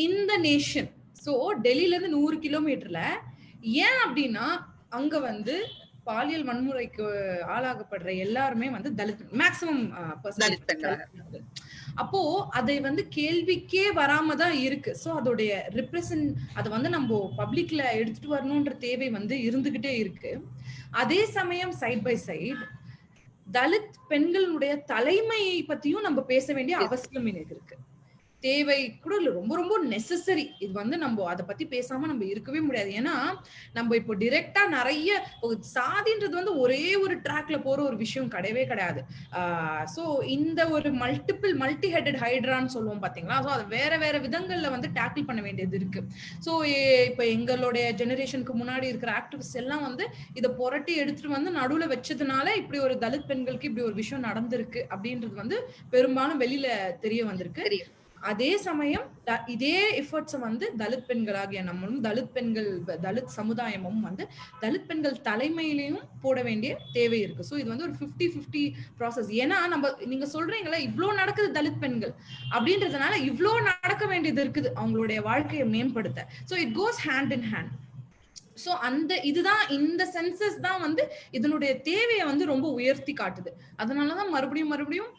in the nation. So டெல்லியில இருந்து 100 கிலோமீட்டர்ல. ஏன் அப்படின்னா அங்க வந்து பாலியல் வன்முறைக்கு ஆளாகப்படுற எல்லாருமே வந்து தலித், மேக்சிமம் பர்சன்ட். அப்போ அதை வந்து கேள்விக்கே வராம தான் இருக்கு. சோ அதோடைய அதை வந்து நம்ம பப்ளிக்ல எடுத்துட்டு வரணும்ன்ற தேவை வந்து இருந்துகிட்டே இருக்கு. அதே சமயம் சைட் பை சைட் தலித் பெண்களுடைய தலைமையை பத்தியும் நம்ம பேச வேண்டிய அவசியம் எனக்கு இருக்கு. தேவை கூட இல்ல, ரொம்ப ரொம்ப நெசசரி. இது வந்து நம்ம அதை பத்தி பேசாம நம்ம இருக்கவே முடியாது. ஏன்னா நம்ம இப்போ டிரெக்டா நிறைய சாதின்றது வந்து ஒரே ஒரு ட்ராக்ல போற ஒரு விஷயம் கிடையவே கிடையாது. சோ இந்த ஒரு மல்டி ஹெட்டட் ஹைட்ரான்னு சொல்லுவோம் பாத்தீங்களா. சோ அது வேற வேற விதங்கள்ல வந்து டேக்கிள் பண்ண வேண்டியது இருக்கு. சோ இப்ப எங்களுடைய ஜெனரேஷனுக்கு முன்னாடி இருக்கிற ஆக்டிவிஸ்ட் எல்லாம் வந்து இதை புரட்டி எடுத்துட்டு வந்து நடுவுல வச்சதுனால இப்படி ஒரு தலித் பெண்களுக்கு இப்படி ஒரு விஷயம் நடந்திருக்கு அப்படின்றது வந்து பெரும்பாலும் வெளியில தெரிய வந்திருக்கு. அதே சமயம் இதே எஃபர்ட்ஸ் வந்து தலித் பெண்களாகிய நம்மளும், தலித் பெண்கள், தலித் சமுதாயமும் வந்து தலித் பெண்கள் தலைமையிலையும் போட வேண்டிய தேவை இருக்கு. ஸோ இது வந்து ஒரு 50-50 ப்ராசஸ். ஏன்னா நீங்க சொல்றீங்களா இவ்ளோ நடக்குது தலித் பெண்கள் அப்படின்றதுனால இவ்ளோ நடக்க வேண்டியது இருக்குது அவங்களுடைய வாழ்க்கையை மேம்படுத்த. So it goes hand in hand. So இதுதான், இந்த சென்சஸ் தான் வந்து இதனுடைய தேவையை வந்து ரொம்ப உயர்த்தி காட்டுது. அதனாலதான் மறுபடியும்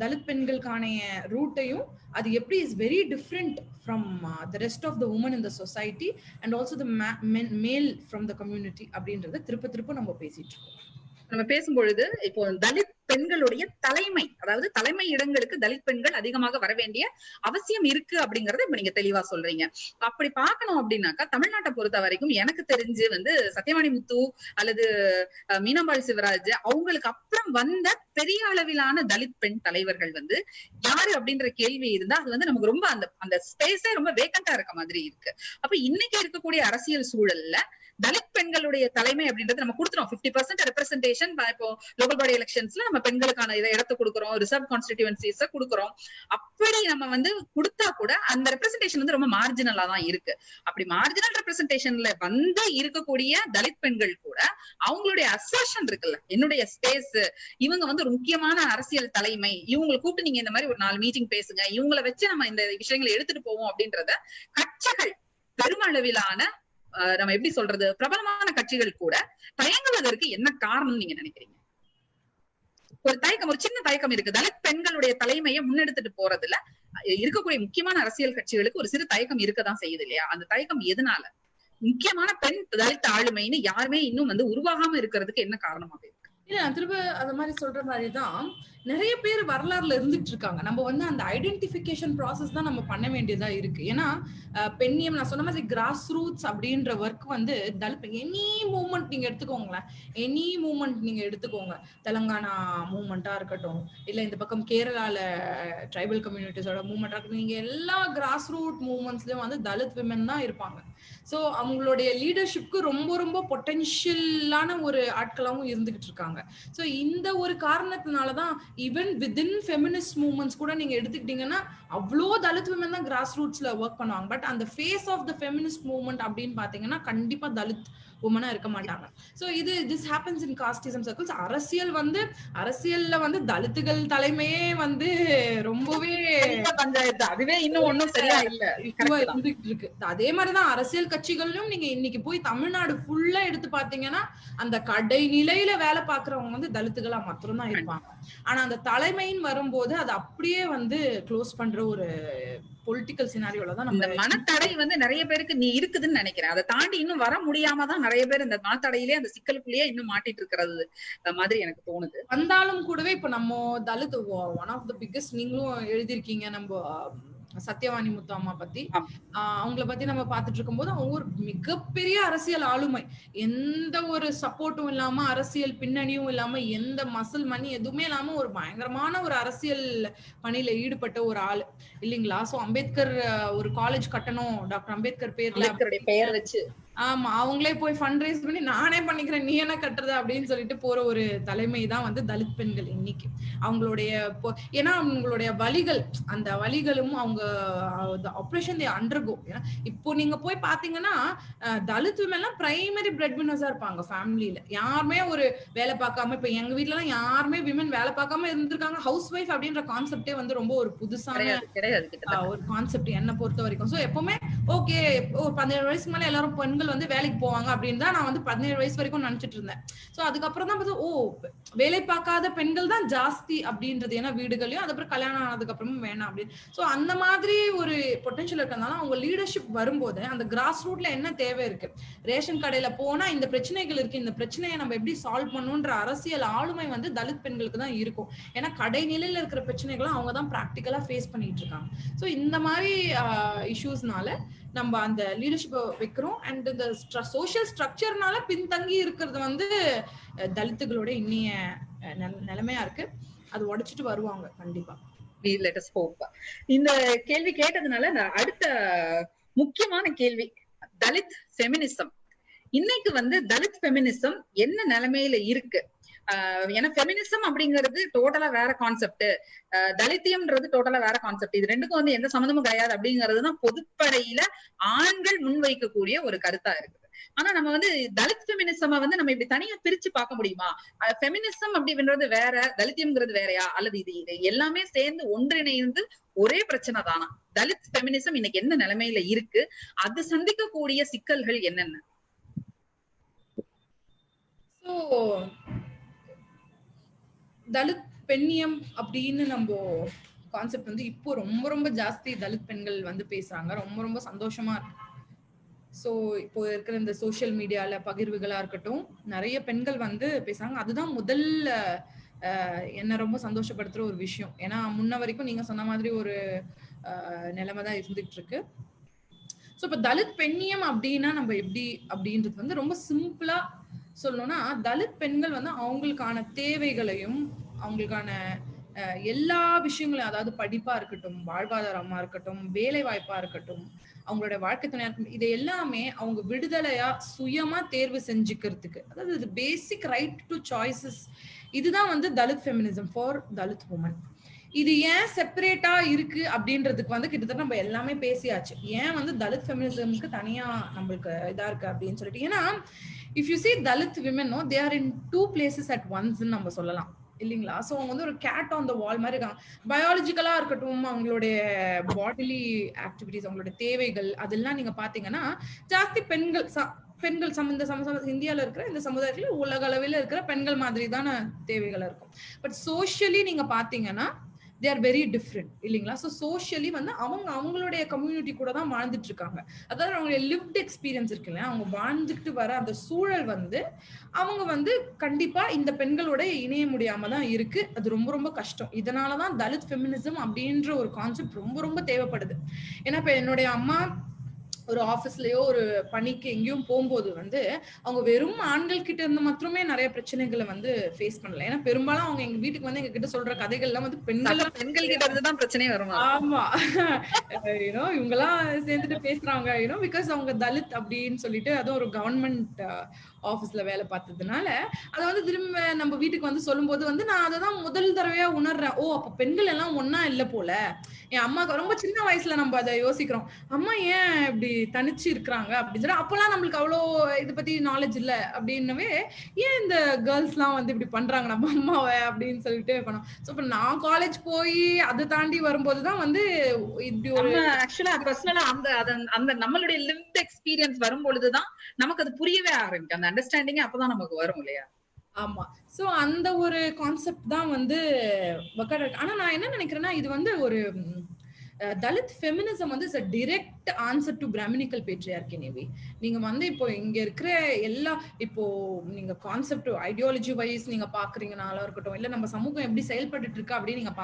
தலித் பெண்களுக்கான ரூட்டையும் அது எப்படி is very different from the rest of the woman in the society and also the male from the community அப்படின்றத திருப்ப நம்ம பேசிட்டு இருக்கோம். நம்ம பேசும்பொழுது இப்போ தலித் பெண்களுடைய தலைமை, அதாவது தலைமை இடங்களுக்கு தலித் பெண்கள் அதிகமாக வர வேண்டிய அவசியம் இருக்கு அப்படிங்கறத இப்ப நீங்க தெளிவா சொல்றீங்க. அப்படி பார்க்கணும் அப்படின்னாக்கா தமிழ்நாட்டை பொறுத்த வரைக்கும் எனக்கு தெரிஞ்சு வந்து சத்யவாணி முத்து அல்லது மீனாம்பாள் சிவராஜ் அவங்களுக்கு அப்புறம் வந்த பெரிய அளவிலான தலித் பெண் தலைவர்கள் வந்து யாரு அப்படின்ற கேள்வி இருந்தா அது வந்து நமக்கு ரொம்ப அந்த ஸ்பேஸே ரொம்ப வேக்கண்டா இருக்க மாதிரி இருக்கு. அப்ப இன்னைக்கு இருக்கக்கூடிய அரசியல் சூழல்ல தலித் பெண்களுடைய தலைமை அப்படின்றது நம்ம கொடுத்துறோம். 50% ரெப்ரசன்டேஷன் இப்போ லோக்கல் பாடி எலெக்ஷன்ஸ்ல நம்ம பெண்களுக்கான இடத்தை கொடுக்குறோம், ரிசர்வ் கான்ஸ்டிடியூவன்சிஸ் கொடுக்குறோம். அப்படி நம்ம வந்து கொடுத்தா கூட அந்த ரெப்ரசன்டேஷன் வந்து ரொம்ப மார்ஜினலா தான் இருக்கு. அப்படி மார்ஜினல் ரெப்ரசன்டேஷன்ல வந்து இருக்கக்கூடிய தலித் பெண்கள் கூட அவங்களுடைய அசர்ஷன் இருக்குல்ல, என்னுடைய ஸ்பேஸ், இவங்க வந்து ஒரு முக்கியமான அரசியல் தலைமை, இவங்களை கூப்பிட்டு நீங்க இந்த மாதிரி ஒரு 4 மீட்டிங் பேசுங்க, இவங்களை வச்சு நம்ம இந்த விஷயங்களை எடுத்துட்டு போவோம் அப்படின்றத கட்சிகள் பெருமளவிலான நம்ம எப்படி சொல்றது பிரபலமான கட்சிகள் கூட தயங்குவதற்கு என்ன காரணம் நீங்க நினைக்கிறீங்க? ஒரு தயக்கம், ஒரு சின்ன தயக்கம் இருக்கு. தலித் பெண்களுடைய தலைமையை முன்னெடுத்துட்டு போறதுல இருக்கக்கூடிய முக்கியமான அரசியல் கட்சிகளுக்கு ஒரு சிறு தயக்கம் இருக்கதான் செய்யுது இல்லையா? அந்த தயக்கம் எதனால? முக்கியமான பெண் தலித் ஆளுமைன்னு யாருமே இன்னும் வந்து உருவாகாம இருக்கிறதுக்கு என்ன காரணமாக இருக்கு? இல்ல நான் திரும்ப அந்த மாதிரி சொல்ற மாதிரிதான் நிறைய பேர் வரலாறுல இருந்துட்டு இருக்காங்க. நம்ம வந்து அந்த ஐடென்டிபிகேஷன் ப்ராசஸ் தான் நம்ம பண்ண வேண்டியதா இருக்கு. ஏன்னா பெண்ணியம் நான் சொன்ன மாதிரி கிராஸ் ரூட்ஸ் அப்படின்ற ஒர்க் வந்து எனி மூவ்மெண்ட் நீங்க எடுத்துக்கோங்களேன், எனி மூவ்மெண்ட் நீங்க எடுத்துக்கோங்க, தெலங்கானா மூவ்மெண்டா இருக்கட்டும், இல்ல இந்த பக்கம் கேரளால ட்ரைபல் கம்யூனிட்டிஸோட மூவ்மெண்டா இருக்கட்டும், நீங்க எல்லா கிராஸ் ரூட் மூவ்மெண்ட்ஸ்லயும் வந்து தலித் விமன் தான் இருப்பாங்க. சோ அவங்களுடைய லீடர்ஷிப்க்கு ரொம்ப ரொம்ப பொட்டன்ஷியலான ஒரு ஆட்களாவும் இருந்துகிட்டு இருக்காங்க. சோ இந்த ஒரு காரணத்தினாலதான் ஈவன் வித்தின் ஃபெமினிஸ்ட் மூவ்மெண்ட்ஸ் கூட நீங்க எடுத்துக்கிட்டீங்கன்னா அவ்வளோ தலித் விமன் தான் கிராஸ் ரூட்ஸ்ல ஒர்க் பண்ணுவாங்க. பட் அந்த face of the feminist movement அப்படின்னு பாத்தீங்கன்னா கண்டிப்பா தலித் உமனா இருக்க மாட்டாங்க. So this happens in casteism circles. அரசியல்ல வந்து தலித்துகள் தலைமையே வந்து ரொம்பவே பஞ்சாயத்து, அதுவே இன்னும் ஒண்ணும் சரியா இல்ல இருந்துட்டு இருக்கு. அதே மாதிரிதான் அரசியல் கட்சிகளிலும் நீங்க இன்னைக்கு போய் தமிழ்நாடு ஃபுல்லா எடுத்து பாத்தீங்கன்னா அந்த கடைநிலையில வேலை பாக்குறவங்க வந்து தலித்துகளா மாத்திரம்தான் இருப்பாங்க. ஆனா அந்த தலைமைன்னு வரும்போது அது அப்படியே வந்து க்ளோஸ் பண்ற ஒரு பொலிட்டிக்கல் சினாரியோல தான் நம்ம மனத்தடை வந்து நிறைய பேருக்கு நீ இருக்குதுன்னு நினைக்கிறேன். அதை தாண்டி இன்னும் வர முடியாம தான் நிறைய பேர் இந்த மனத்தடையிலே அந்த சிக்கலுக்குள்ளேயே இன்னும் மாட்டிட்டு இருக்கிறது மாதிரி எனக்கு தோணுது. வந்தாலும் கூடவே இப்ப நம்ம Dalit one of the biggest, நீங்களும் எழுதியிருக்கீங்க நம்ம சத்யவாணி முத்து அம்மா பத்தி, அவங்கள பத்தி நம்ம பாத்துட்டு இருக்கும் போது அவங்க ஒரு மிகப்பெரிய அரசியல் ஆளுமை, எந்த ஒரு சப்போர்ட்டும் இல்லாம, அரசியல் பின்னணியும் இல்லாம, எந்த மசில் மணி எதுவுமே இல்லாம ஒரு பயங்கரமான ஒரு அரசியல் பணியில ஈடுபட்ட ஒரு ஆளு இல்லைங்களா? சோ அம்பேத்கர் ஒரு காலேஜ் கட்டணும் டாக்டர் அம்பேத்கர் பெயர் வச்சு, ஆமா அவங்களே போய் ஃபண்ட் ரைஸ் பண்ணி நானே பண்ணிக்கிறேன் நீ என்ன கட்டுறது அப்படின்னு சொல்லிட்டு போற ஒரு தலைமை தான் வந்து தலித் பெண்கள் இன்னைக்கு. அவங்களுடைய ஏன்னா அவங்களுடைய வலிகள், அந்த வலிகளும் அவங்க ஆபரேஷன் தே அண்டர்கோ. இப்போ நீங்க போய் பாத்தீங்கன்னா தலித் விமன் எல்லாம் பிரைமரி பிரெட் வின்னர்ஸா இருப்பாங்க ஃபேமிலியில. யாருமே ஒரு வேலை பார்க்காம, இப்ப எங்க வீட்டுல எல்லாம் யாருமே விமன் வேலை பார்க்காம இருந்திருக்காங்க. ஹவுஸ் ஒய்ஃப் அப்படின்ற கான்செப்டே வந்து ரொம்ப ஒரு புதுசான ஒரு கான்செப்ட் என்ன பொறுத்த வரைக்கும். சோ எப்பவுமே ஓகே ஒரு 17 வயசுக்கு மேல எல்லாரும் பெண்கள் வந்து வேலைக்கு போவாங்க அப்படின்னு தான் நான் வந்து 17 வயசு வரைக்கும் நினைச்சிட்டு இருந்தேன். சோ அதுக்கப்புறம் தான் வேலை பார்க்காத பெண்கள் தான் ஜாஸ்தி அப்படின்றது. ஏன்னா வீடுகளையும் அதுக்கப்புறம் கல்யாணம் ஆனதுக்கு அப்புறமும் வேணாம் அப்படின்னு. சோ அந்த மாதிரி ஒரு பொட்டன்ஷியல் இருக்கிறதுனால அவங்க லீடர்ஷிப் வரும்போது அந்த கிராஸ் ரூட்ல என்ன தேவை இருக்கு, ரேஷன் கடையில போனா இந்த பிரச்சனைகள் இருக்கு, இந்த பிரச்சனையை நம்ம எப்படி சால்வ் பண்ணுன்ற அரசியல் ஆளுமை வந்து தலித் பெண்களுக்கு தான் இருக்கும். ஏன்னா கடைநிலையில இருக்கிற பிரச்சனைகளை அவங்க தான் பிராக்டிக்கலா ஃபேஸ் பண்ணிட்டு இருக்காங்க. சோ இந்த மாதிரி இஷ்யூஸ்னால நம்ம அந்த லீடர்ஷிப் வைக்கிறோம். அண்ட் இந்த சோசியல் ஸ்ட்ரக்சர்னால பின்தங்கி இருக்கிறது வந்து தலித்துகளோட இன்னைய நிலைமையா இருக்கு. அது உடைச்சிட்டு வருவாங்க கண்டிப்பா. Let us hope. இந்த கேள்வி கேட்டதுனால அடுத்த முக்கியமான கேள்வி, தலித் ஃபெமினிசம். இன்னைக்கு வந்து தலித் ஃபெமினிசம் என்ன நிலைமையில இருக்கு? ஏன்னா ஃபெமினிசம் அப்படிங்கிறது டோட்டலா வேற கான்செப்ட், தலித்தியம்ன்றது டோட்டலா வேற கான்செப்ட். இது ரெண்டுக்கும் வந்து எந்த சம்மந்தமும் கிடையாது அப்படிங்கறதுதான் பொதுப்படையில ஆண்கள் முன்வைக்கக்கூடிய ஒரு கருத்தா இருக்குது. ஆனா நம்ம வந்து தலித் ஃபெமினிசம் வந்து நம்ம இப்படி தனியா பிரிச்சு பார்க்க முடியுமா? ஃபெமினிசம் அப்படின்றது வேற, தலித்தியம்ங்கிறது வேறயா, அல்லது இது எல்லாமே சேர்ந்து ஒன்றிணைந்து ஒரே பிரச்சனை தானா? தலித் ஃபெமினிசம் இன்னைக்கு என்ன நிலைமையில இருக்கு, அது சந்திக்கக்கூடிய சிக்கல்கள் என்னென்ன? ஸோ தலித் பெண்ணியம் அப்படின்னு நம்ம கான்செப்ட் வந்து இப்போ ரொம்ப ரொம்ப ஜாஸ்தி தலித் பெண்கள் வந்து பேசுறாங்க. ரொம்ப ரொம்ப சந்தோஷமா இருக்கு. ஸோ இப்போ இருக்கிற இந்த சோஷியல் மீடியால பகிர்வுகளா இருக்கட்டும், நிறைய பெண்கள் வந்து பேசுறாங்க. அதுதான் முதல்ல என்ன ரொம்ப சந்தோஷப்படுத்துற ஒரு விஷயம். ஏன்னா முன்ன வரைக்கும் நீங்க சொன்ன மாதிரி ஒரு நிலைமை தான் இருந்துட்டு இருக்கு. ஸோ இப்போ தலித் பெண்ணியம் அப்படின்னா நம்ம எப்படி அப்படின்றது வந்து ரொம்ப சிம்பிளா சொல்லணும்னா, தலித் பெண்கள் வந்து அவங்களுக்கான தேவைகளையும் அவங்களுக்கான எல்லா விஷயங்களும், அதாவது படிப்பா இருக்கட்டும், வாழ்வாதாரமா இருக்கட்டும், வேலை வாய்ப்பா இருக்கட்டும், அவங்களோட வாழ்க்கை துணையா இருக்கட்டும், இது எல்லாமே அவங்க விடுதலையா சுயமா தேர்வு செஞ்சுக்கிறதுக்கு, அதாவது பேசிக் ரைட் டு சாய்ஸஸ், இதுதான் வந்து Dalit feminism for Dalit women. இது ஏன் செப்பரேட்டா இருக்கு அப்படின்றதுக்கு வந்து கிட்டத்தட்ட நம்ம எல்லாமே பேசியாச்சு. ஏன் வந்து தலித் ஃபெமினிசம்க்கு தனியா நம்மளுக்கு இதா இருக்கு அப்படின்னு சொல்லிட்டு. ஏன்னா if you see Dalit women no they are in two places at once ன்னு நம்ம சொல்லலாம் இல்லைங்களா? ஸோ அவங்க வந்து ஒரு கேட் ஆன் த வால் மாதிரி இருக்காங்க. பயாலஜிக்கலா இருக்கட்டும், அவங்களுடைய பாடிலி ஆக்டிவிட்டிஸ், அவங்களுடைய தேவைகள், அதெல்லாம் நீங்க பாத்தீங்கன்னா ஜாஸ்தி பெண்கள் இந்தியால இருக்கிற இந்த சமுதாயத்துல உலக அளவில் இருக்கிற பெண்கள் மாதிரி தான தேவைகள் இருக்கும். பட் சோஷியலி நீங்க பாத்தீங்கன்னா they are very different இல்லைங்களா? ஸோ சோஷியலி வந்து அவங்களுடைய கம்யூனிட்டி கூட தான் வாழ்ந்துட்டு இருக்காங்க. அதாவது அவங்களுடைய லிவ்ட் எக்ஸ்பீரியன்ஸ் இருக்குல்ல, அவங்க வாழ்ந்துட்டு வர அந்த சூழல் வந்து அவங்க வந்து கண்டிப்பா இந்த பெண்களோட இணைய முடியாம தான் இருக்கு. அது ரொம்ப ரொம்ப கஷ்டம். இதனாலதான் தலித் ஃபெமினிசம் அப்படின்ற ஒரு கான்செப்ட் ரொம்ப ரொம்ப தேவைப்படுது. ஏன்னா இப்ப என்னுடைய அம்மா ஒரு ஆபீஸ்லயோ ஒரு பணிக்கு எங்கேயும் போகும்போது வந்து அவங்க வெறும் ஆண்கள் கிட்ட இருந்து மட்டுமே நிறைய பிரச்சனைகளை வந்து ஃபேஸ் பண்ணல. ஏன்னா பெரும்பாலும் அவங்க எங்க வீட்டுக்கு வந்து எங்க கிட்ட சொல்ற கதைகள் எல்லாம் வந்து பெண்கள் கிட்ட இருந்து தான் பிரச்சனையே வரும். ஆமா, இவங்க எல்லாம் சேர்ந்துட்டு பேசுறாங்க பிகாஸ் அவங்க தலித் அப்படின்னு சொல்லிட்டு, அதுவும் ஒரு கவர்மெண்ட் ஆபீஸ்ல வேலை பார்த்ததுனால அதை வந்து திரும்ப நம்ம வீட்டுக்கு வந்து சொல்லும் போது வந்து நான் அதைதான் முதல் தடவையா உணர்றேன். ஓ, அப்ப பெண்கள் எல்லாம் ஒன்னா இல்ல போல. என் அம்மாக்கு ரொம்ப சின்ன வயசுல நம்ம அதை யோசிக்கிறோம், அம்மா ஏன் இப்படி தனிச்சு இருக்கிறாங்க அப்படின்னு சொல்லி. அப்பெல்லாம் நம்மளுக்கு அவ்வளோ இதை பத்தி நாலேஜ் இல்ல அப்படின்னவே, ஏன் இந்த கேர்ள்ஸ் எல்லாம் வந்து இப்படி பண்றாங்க நம்ம அம்மாவை அப்படின்னு சொல்லிட்டு பண்ணோம். ஸோ இப்ப நான் காலேஜ் போய் அதை தாண்டி வரும்போதுதான் வந்து இப்படி ஒரு ஆக்சுவலா பர்சனலா அந்த நம்மளுடைய லிவ்ட் எக்ஸ்பீரியன்ஸ் வரும் பொழுதுதான் நமக்கு அது புரியவே ஆரம்பிக்கும். அந்த அண்டர்ஸ்டாண்டிங் அப்பதான் நமக்கு வரும் இல்லையா? ஆமா. சோ அந்த ஒரு கான்செப்ட் தான் வந்து ஆனா நான் என்ன நினைக்கிறேன்னா, இது வந்து ஒரு தலித் ஃபெமினிசம் வந்து a direct answer to Brahminical patriarchy. Navy நீங்க வந்து இப்போ இங்க இருக்கிற எல்லா இப்போ நீங்க கான்செப்ட் ஐடியாலஜி வைஸ் நீங்க பாக்குறீங்கனால இருக்கட்டும், இல்ல நம்ம சமூகம் எப்படி செயல்பட்டு இருக்கு அப்படின்னு நீங்க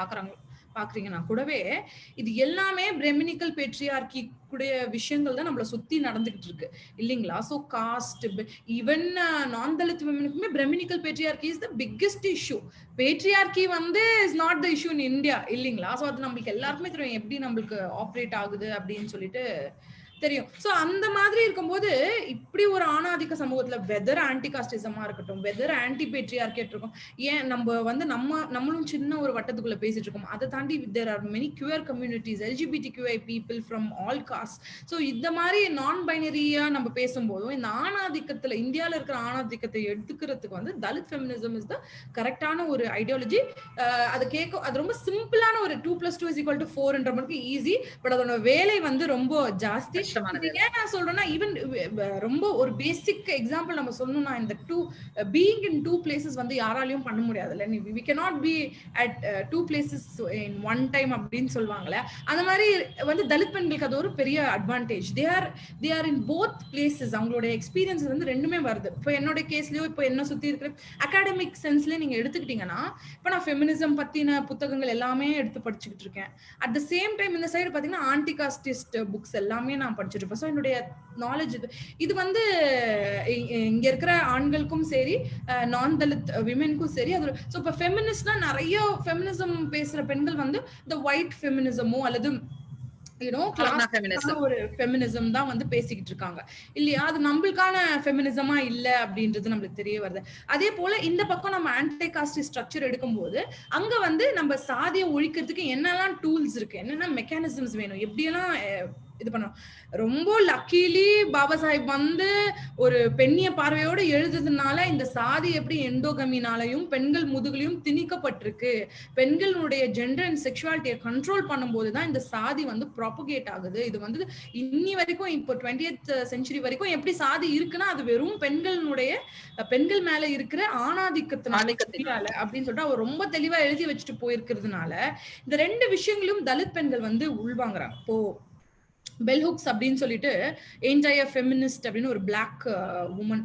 பாக்குறீங்கன்னா கூடவே இது எல்லாமே பிரெமினிக்கல் பேட்ரியார்கி கூடிய விஷயங்கள் தான் நம்மள சுத்தி நடந்துகிட்டு இருக்கு இல்லைங்களா? So caste, even non Dalit விமனுக்குமே பிரெமினிக்கல் patriarchy is the biggest issue. Patriarchy வந்து is not the issue in India இல்லைங்களா? சோ அது நம்மளுக்கு எல்லாருக்குமே தெரியும் எப்படி நம்மளுக்கு ஆப்ரேட் ஆகுது அப்படின்னு சொல்லிட்டு தெரியும். சோ அந்த மாதிரி இருக்கும்போது இப்படி ஒரு ஆணாதிக்க சமூகத்துல வெதர் ஆன்டி காஸ்டிசமா இருக்கட்டும், வெதர் ஆன்டி பேட்ரியார்கேட் இருக்கும், ஏன் நம்ம வந்து நம்மளும் சின்ன ஒரு வட்டத்துக்குள்ள பேசிட்டு இருக்கோம். அதை தாண்டி there are many queer communities, LGBTQI people from all castes. So இந்த மாதிரி நான் பைனரியா நம்ம பேசும்போதும் இந்த ஆணாதிக்கத்துல இந்தியால இருக்கிற ஆணாதிக்கத்தை எடுத்துக்கிறதுக்கு வந்து தலித் ஃபெமினிசம் இஸ் த கரெக்டான ஒரு ஐடியாலஜி. அது ரொம்ப சிம்பிளான ஒரு 2+2 = 4ன்ற மாதிரி ஈஸி. பட் அதோட வேலை வந்து ரொம்ப ஜாஸ்தி. ஏன் நான் சொல்றேன்னா, ஈவன் ரொம்ப ஒரு பேசிக் எக்ஸாம்பிள் நம்ம சொல்லணும்னா, இந்த being in two places வந்து யாராலையும் பண்ண முடியாதுல்ல. we cannot be at two places in one time அப்படின்னு சொல்லுவாங்கல்ல. அந்த மாதிரி வந்து தலித் பெண்களுக்கு அது ஒரு பெரிய advantage. they are in both places. அவங்களோட எக்ஸ்பீரியன்ஸ் வந்து ரெண்டுமே வருது. இப்போ என்னோட கேஸ்லயோ இப்போ என்ன சுத்தி இருக்கிற அகாடமிக் சென்ஸ்ல நீங்க எடுத்துக்கிட்டீங்கன்னா, இப்போ நான் ஃபெமினிசம் பத்தின புத்தகங்கள் எல்லாமே எடுத்து படிச்சுக்கிட்டு இருக்கேன். அட் த சேம் டைம் இந்த சைடு பாத்தீங்கன்னா ஆன்டி காஸ்டிஸ்ட் புக்ஸ் எல்லாமே நான் படிச்சுட்டு இருப்பேன். ஸோ என்னுடைய நாலேஜ் இது வந்து இங்க இருக்கிற ஆண்களுக்கும் சரி, நான் தலித் விமெனுக்கும் சரி. அது ஸோ இப்போ ஃபெமினிஸ்ட்னா நிறைய ஃபெமினிசம் பேசுற பெண்கள் வந்து இந்த ஒயிட் ஃபெமினிசமோ அல்லது ஒரு ஃபெமினிசம் தான் வந்து பேசிக்கிட்டு இருக்காங்க இல்லையா? அது நம்மளுக்கான ஃபெமினிசமா இல்ல அப்படின்றது நம்மளுக்கு தெரிய வருது. அதே போல இந்த பக்கம் நம்ம ஆன்டி காஸ்ட் ஸ்ட்ரக்சர் எடுக்கும்போது அங்க வந்து நம்ம சாதியை ஒழிக்கிறதுக்கு என்னெல்லாம் டூல்ஸ் இருக்கு, என்னென்ன மெக்கானிசம்ஸ் வேணும், எப்படியெல்லாம் இது பண்ணணும். ரொம்ப லக்கிலி பாபா சாஹிப் வந்து ஒரு பெண்ணிய பார்வையோட எழுதுறதுனால இந்த சாதி எப்படி எண்டோகமினாலையும் பெண்கள் முதுகுலையும் திணிக்கப்பட்டிருக்கு, பெண்களுடைய ஜெண்டர் அண்ட் செக்ஷுவாலிட்டியை கண்ட்ரோல் பண்ணும்போதுதான் இந்த சாதி வந்து ப்ராபகேட் ஆகுது. இது வந்து இன்னி வரைக்கும் இப்போ 20th செஞ்சுரி வரைக்கும் எப்படி சாதி இருக்குன்னா அது வெறும் பெண்கள் மேல இருக்கிற ஆணாதிக்கத்தினால அப்படின்னு சொல்லிட்டு அவர் ரொம்ப தெளிவா எழுதி வச்சுட்டு போயிருக்கிறதுனால இந்த ரெண்டு விஷயங்களும் தலித் பெண்கள் வந்து உள்வாங்குறாங்க. இப்போ பெல் ஹுக்ஸ் அப்படின்னு சொல்லிட்டு ஏஞ்சையா ஃபெமினிஸ்ட் அப்படின்னு ஒரு பிளாக் உமன்,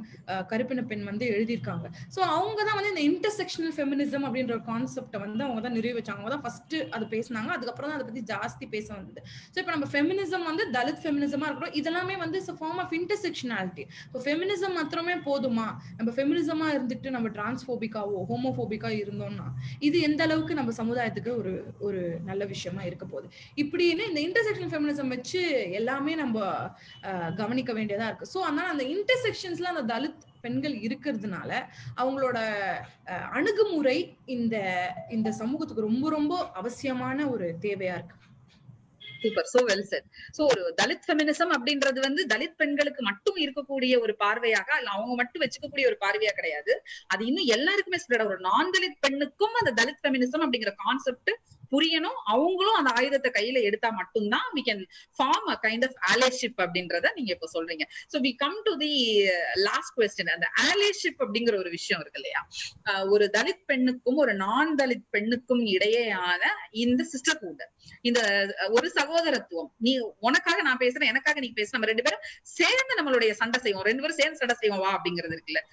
கருப்பின பெண் வந்து எழுதியிருக்காங்க. ஸோ அவங்க தான் வந்து இந்த இன்டர்செக்ஷனல் ஃபெமினிசம் அப்படின்ற ஒரு கான்செப்டை வந்து அவங்க தான் நிறுவி வச்சாங்க. அவங்க தான் ஃபர்ஸ்ட் அது பேசினாங்க. அதுக்கப்புறம் தான் அதை பத்தி ஜாஸ்தி பேச வந்தது. ஸோ இப்போ நம்ம ஃபெமினிசம் வந்து தலித் ஃபெமினிசமா இருக்கட்டும், இதெல்லாமே வந்து ஃபார்ம் ஆஃப் இன்டர்செக்ஷனாலிட்டி. இப்போ ஃபெமினிசம் மாத்திரமே போதுமா? நம்ம ஃபெமினிசமா இருந்துட்டு நம்ம டிரான்ஸ்போபிக்காவோ ஹோமோபோபிக்கா இருந்தோம்னா இது எந்த அளவுக்கு நம்ம சமுதாயத்துக்கு ஒரு நல்ல விஷயமா இருக்க போகுது? இப்படின்னு இந்த இன்டர்செக்ஷனல் ஃபெமினிசம் வச்சு எல்லாமே நம்ம கவனிக்க வேண்டியதா இருக்கு. சோ அதனால அந்த இன்டர்செக்ஷன்ஸ்ல அந்த தலித் பெண்கள் இருக்கிறதுனால அவங்களோட அணுகுமுறை இந்த சமூகத்துக்கு ரொம்ப ரொம்ப அவசியமான ஒரு தேவையா இருக்கு. Super, so well set. So ஒரு தலித் ஃபெமினிசம் அப்படின்றது வந்து தலித் பெண்களுக்கு மட்டும் இருக்கக்கூடிய ஒரு பார்வையாக, அல்ல அவங்க மட்டும் வச்சுக்கக்கூடிய ஒரு பார்வையா கிடையாது. அது இன்னும் எல்லாருக்குமே ஸ்ப்ரெட். ஒரு நான் தலித் பெண்ணுக்கும் அந்த தலித் ஃபெமினிசம் அப்படிங்கிற கான்செப்ட் புரியணும். அவங்களும் அந்த ஆயுதத்தை கையில எடுத்தா மட்டும்தான் we can form a kind of allyship அப்படின்றத நீங்க இப்ப சொல்றீங்க. So we come to the last question. அந்த allyship அப்படிங்கிற ஒரு விஷயம் இருக்கு இல்லையா? ஒரு தலித் பெண்ணுக்கும் ஒரு நான் தலித் பெண்ணுக்கும் இடையேயான இந்த சிஸ்டர்ஹுட், இந்த ஒரு சகோதரத்துவம், நீ உனக்காக நான் பேசுறேன், எனக்காக நீ பேச, நம்ம ரெண்டு பேரும் சேர்ந்து நம்மளுடைய சண்டை செய்வோம், ரெண்டு பேரும் சேர்ந்து சண்டை செய்வோம் வா அப்படிங்கிறது இருக்குல்ல,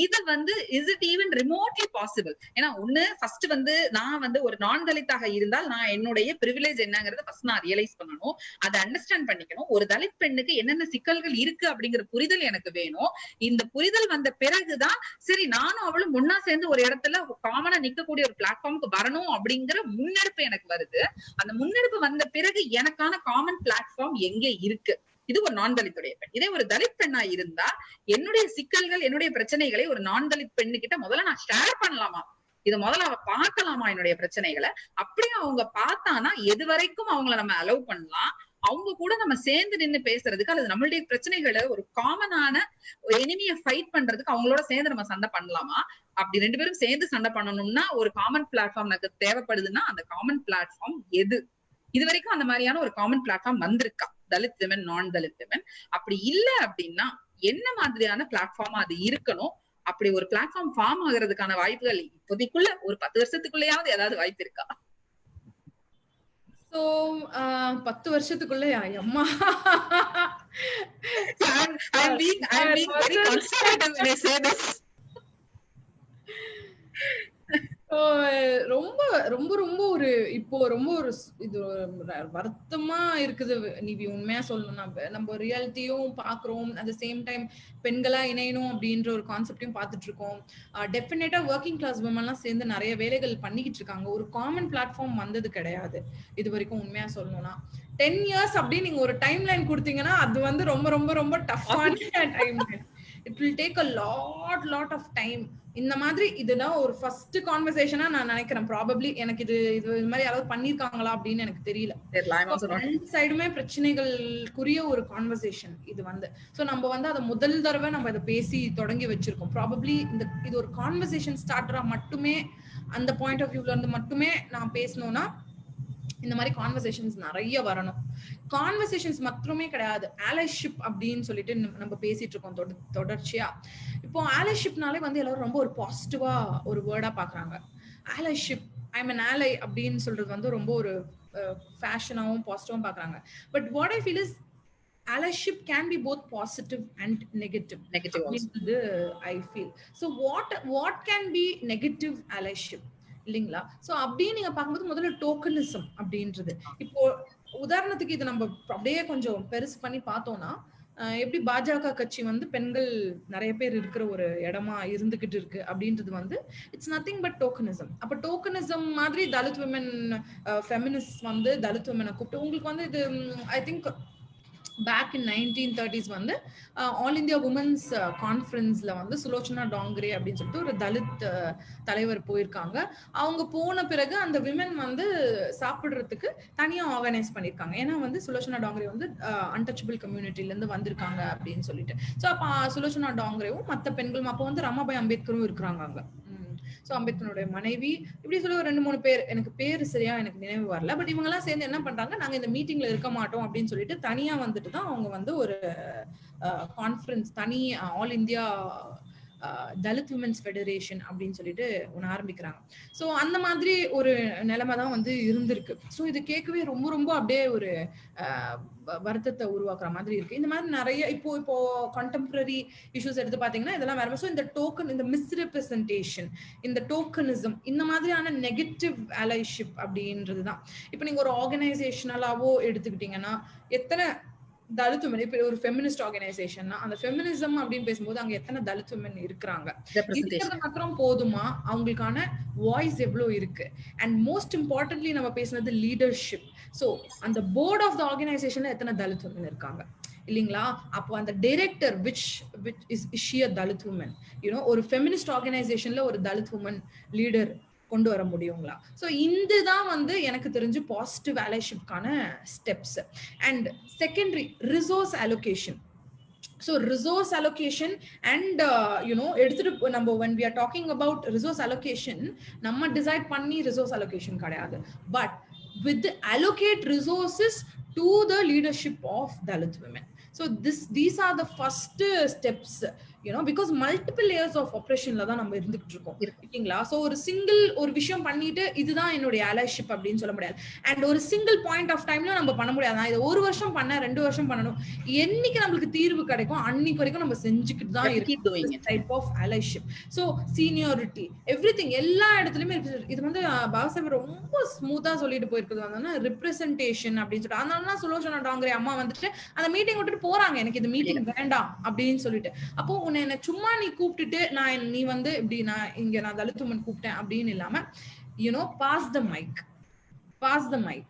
இது வந்து is it even remotely possible? ஏன்னா ஒண்ணு ஃபர்ஸ்ட் வந்து நான் வந்து ஒரு நான் தலித்தாக இருந்தால் நான் என்னுடைய பிரிவிலேஜ் என்னங்கறத ஃபர்ஸ்ட் நான் ரியலைஸ் பண்ணணும், அதை அண்டர்ஸ்டாண்ட் பண்ணிக்கணும். ஒரு தலித் பெண்ணுக்கு என்னென்ன சிக்கல்கள் இருக்கு அப்படிங்கிற புரிதல் எனக்கு வேணும். இந்த புரிதல் வந்த பிறகுதான் சரி நானும் அவளும் ஒன்னா சேர்ந்து ஒரு இடத்துல காமனா நிக்கக்கூடிய ஒரு பிளாட்ஃபார்முக்கு வரணும் அப்படிங்கிற முன்னெடுப்பு எனக்கு வருது. அந்த முன்னெடுப்பு வந்த பிறகு எனக்கான காமன் பிளாட்ஃபார்ம் எங்க இருக்கு? இது ஒரு நான் தலித்துடைய பெண். இதே ஒரு தலித் பெண்ணா இருந்தா என்னுடைய சிக்கல்கள் என்னுடைய பிரச்சனைகளை ஒரு நான் தலித் பெண்ணு கிட்ட முதல்ல நான் ஷேர் பண்ணலாமா, இத முதல்ல அவ பார்க்கலாமா என்னுடைய பிரச்சனைகளை, அப்படியே அவங்க பார்த்தானா எது வரைக்கும் அவங்கள நம்ம அலோவ் பண்ணலாம், அவங்க கூட நம்ம சேர்ந்து நின்னு பேசுறதுக்கு அல்லது நம்மளுடைய பிரச்சனைகளை ஒரு காமனான எனிமியை ஃபைட் பண்றதுக்கு அவங்களோட சேர்ந்து நம்ம சண்டை பண்ணலாமா? அப்படி ரெண்டு பேரும் சேர்ந்து சண்டை பண்ணணும்னா ஒரு காமன் பிளாட்ஃபார்ம் எனக்கு தேவைப்படுதுன்னா அந்த காமன் பிளாட்ஃபார்ம் எது? இது வரைக்கும் அந்த மாதிரியான ஒரு காமன் பிளாட்ஃபார்ம் வந்திருக்கா தலித் விமன் நான் தலித் விமன்? அப்படி இல்ல அப்படின்னா என்ன மாதிரியான பிளாட்ஃபார்மா அது இருக்கணும்? அப்படி ஒரு பிளாட்ஃபார்ம் ஃபார்ம் ஆகிறதுக்கான வாய்ப்புகள் இப்போதைக்குள்ள ஒரு 10 வருஷத்துக்குள்ளயாவது ஏதாவது வாய்ப்பு இருக்கா? சோ 10 வருஷத்துக்குள்ளயா? அம்மா I'm being very conservative when I say this. ரொம்ப ரொம்ப ரொம்ப ஒரு இப்போ ரொம்ப ஒரு இது வருத்தமா இருக்குது நிவி. உண்மையா சொல்லணும்னா நம்ம ரியாலிட்டியும் பாக்குறோம், அட் த சேம் டைம் பெண்களா இணையணும் அப்படின்ற ஒரு கான்செப்டையும் பார்த்துட்டு இருக்கோம். டெஃபினட்டா ஒர்க்கிங் கிளாஸ் விமன் எல்லாம் சேர்ந்து நிறைய வேலைகள் பண்ணிக்கிட்டு இருக்காங்க. ஒரு காமன் பிளாட்ஃபார்ம் வந்தது கிடையாது இது வரைக்கும். உண்மையா சொல்லணும்னா 10 years அப்படின்னு நீங்க ஒரு டைம் லைன் கொடுத்தீங்கன்னா அது வந்து ரொம்ப ரொம்ப ரொம்ப டஃப்பான timeline. It will take a lot of time. இந்த மாதிரி இதுதான் ஒரு ஃபர்ஸ்ட் கான்வர்சேஷனா நான் நினைக்கிறேன். ப்ராபப்ளி எனக்கு இது மாதிரி யாராவது பண்ணிருக்காங்களா அப்படின்னு எனக்கு தெரியல. ரெண்டு சைடுமே பிரச்சனைகளுக்குரிய ஒரு கான்வர்சேஷன் இது வந்து. சோ நம்ம வந்து அதை முதல் தடவை நம்ம இதை பேசி தொடங்கி வச்சிருக்கோம். ப்ராபப்ளி இது ஒரு கான்வர்சேஷன் ஸ்டார்டரா மட்டுமே, அந்த பாயிண்ட் ஆஃப் வியூல இருந்து மட்டுமே நான் பேசணும்னா இந்த மாதிரி கான்வர்சேஷன்ஸ் நிறைய வரணும். கான்வர்சேஷன்ஸ் மட்டுமே கிடையாது, allyship அப்படின்னு சொல்லிட்டு நம்ம பேசிட்டு இருக்கோம் தொடர்ச்சியா. இப்போ allyshipனாலே வந்து எல்லாரும் ரொம்ப ஒரு பாசிட்டிவா ஒரு வேர்டா பாக்குறாங்க. allyship, I'm an ally அப்படின்னு சொல்றது வந்து ரொம்ப ஒரு ஃபேஷனாவும் பாசிட்டிவாவும் பாக்குறாங்க. But what I feel is allyship can be both positive and negative also. I feel so what can be negative allyship இல்லைங்களா? சோ அப்படின்னு நீங்க பார்க்கும்போது முதல்ல டோக்கனிசம் அப்படின்றது, இப்போ உதாரணத்துக்கு இது நம்ம அப்படியே கொஞ்சம் பெருசு பண்ணி பார்த்தோம்னா எப்படி பாஜக கட்சி வந்து பெண்கள் நிறைய பேர் இருக்கிற ஒரு இடமா இருந்துகிட்டு இருக்கு அப்படின்றது வந்து இட்ஸ் நத்திங் பட் டோக்கனிசம். அப்ப டோக்கனிசம் மாதிரி தலித் விமன் ஃபெமினிஸ்ட் வந்து தலித் விமனை கூப்பிட்டு உங்களுக்கு வந்து இது I think back in 1930s வந்து ஆல் இந்தியா உமன்ஸ் கான்ஃபரன்ஸ்ல வந்து சுலோச்சனா டாங்கரே அப்படின்னு சொல்லிட்டு ஒரு தலித் தலைவர் போயிருக்காங்க. அவங்க போன பிறகு அந்த விமன் வந்து சாப்பிடுறதுக்கு தனியா ஆர்கனைஸ் பண்ணிருக்காங்க. ஏன்னா வந்து சுலோச்சனா டாங்கரே வந்து அன்டச்சபிள் கம்யூனிட்டில இருந்து வந்திருக்காங்க அப்படின்னு சொல்லிட்டு. ஸோ அப்ப சுலோச்சனா டாங்கரேவும் மற்ற பெண்களும் அப்போ வந்து ரமாபாய் அம்பேத்கரும் இருக்கிறாங்க அங்க. ஸோ அம்பேத்கருடைய மனைவி இப்படி சொல்லி ஒரு 2-3 பேர், எனக்கு பேர் சரியா எனக்கு நினைவு வரல. பட் இவங்க எல்லாம் சேர்ந்து என்ன பண்றாங்க, நாங்க இந்த மீட்டிங்ல இருக்க மாட்டோம் அப்படின்னு சொல்லிட்டு தனியா வந்துட்டு தான் அவங்க வந்து ஒரு கான்ஃபரன்ஸ் தனி all India Dalit women's federation அப்படின்னு சொல்லிட்டு ஒன்று ஆரம்பிக்கிறாங்க. ஸோ அந்த மாதிரி ஒரு நிலைமை தான் வந்து இருந்திருக்கு. ஸோ இது கேட்கவே ரொம்ப ரொம்ப அப்படியே ஒரு வருத்தத்தை உருவாக்குற மாதிரி இருக்கு. இந்த மாதிரி நிறைய இப்போ கான்டெம்பரரி இஷ்யூஸ் எடுத்து பாத்தீங்கன்னா இதெல்லாம் வேற. ஸோ இந்த டோக்கன், இந்த மிஸ்ரெப்ரசன்டேஷன், இந்த டோக்கனிசம், இந்த மாதிரியான நெகட்டிவ் அலைஷிப் அப்படின்றதுதான். இப்போ நீங்க ஒரு ஆர்கனைசேஷனலாவோ எடுத்துக்கிட்டீங்கன்னா எத்தனை தலித் விமன், இப்ப ஒரு ஃபெமினிஸ்ட் ஆர்கனைசேஷன்னா அந்த ஃபெமினிசம் அப்படின்னு பேசும்போது அங்க எத்தனை தலித் விமன் இருக்கிறாங்க, இருக்கிறது மாத்திரம் போதுமா, அவங்களுக்கான வாய்ஸ் எவ்வளவு இருக்கு, அண்ட் மோஸ்ட் இம்பார்ட்டன்ட்லி நம்ம பேசுனது லீடர்ஷிப். சோ அந்த போர்ட் ஆஃப் த ஆர்கனைசேஷன்ல எத்தனை தலித் விமன் இருக்காங்க இல்லீங்களா? அப்போ அந்த director which is she a Dalit women, ஒரு ஃபெமினிஸ்ட் ஆர்கனைசேஷன்ல ஒரு தலித் விமன் லீடர் கொண்டு வர முடியுங்களா? ஸோ இதுதான் வந்து எனக்கு தெரிஞ்சு பாசிட்டிவ் அலைஷிப்கான steps. And secondary resource allocation. So resource allocation and எடுத்துட்டு நம்ம when we are talking about resource allocation, நம்ம டிசைட் பண்ணி ரிசோர்ஸ் அலோகேஷன் கிடையாது, but with allocate resources to the leadership of Dalit women. So these are the first steps, because multiple layers of oppression la da நம்ம இருந்துட்டு இருக்கோம் இல்லீங்களா? So ஒரு விஷயம் பண்ணிட்டு இதுதான் என்னோட allyship அப்படினு சொல்ல முடியாது. அண்ட் ஒரு சிங்கிள் பாயிண்ட் ஆஃப் டைம்ல நம்ம பண்ண முடியாது. நான் இத ஒரு வருஷம் பண்ண 2 வருஷம் பண்ணனும், என்னைக்கு நமக்கு தீர்வு கிடைக்கும் அன்னைக்கு வரைக்கும் நம்ம செஞ்சுக்கிட்டு தான் இருக்கோம். Type of allyship. So seniority, everything எல்லா இடத்துலயுமே இது வந்து பாபாசாஹிப் ரொம்ப ஸ்மூத்தா சொல்லிட்டு போயிருக்குது வந்து ரெப்ரசன்டேஷன் அப்படின்னு சொல்லிட்டு. அதனால சுலோச்சனா டாங்கரே அம்மா வந்துட்டு அந்த மீட்டிங் விட்டுட்டு போறாங்க, எனக்கு இந்த மீட்டிங் வேண்டாம் அப்படின்னு சொல்லிட்டு. அப்போ என்ன சும்மா நீ கூப்பிட்டுட்டு நீ வந்து இப்படி நான் தலித் விமன் கூப்பிட்டேன் அப்படின்னு இல்லாம pass the mic,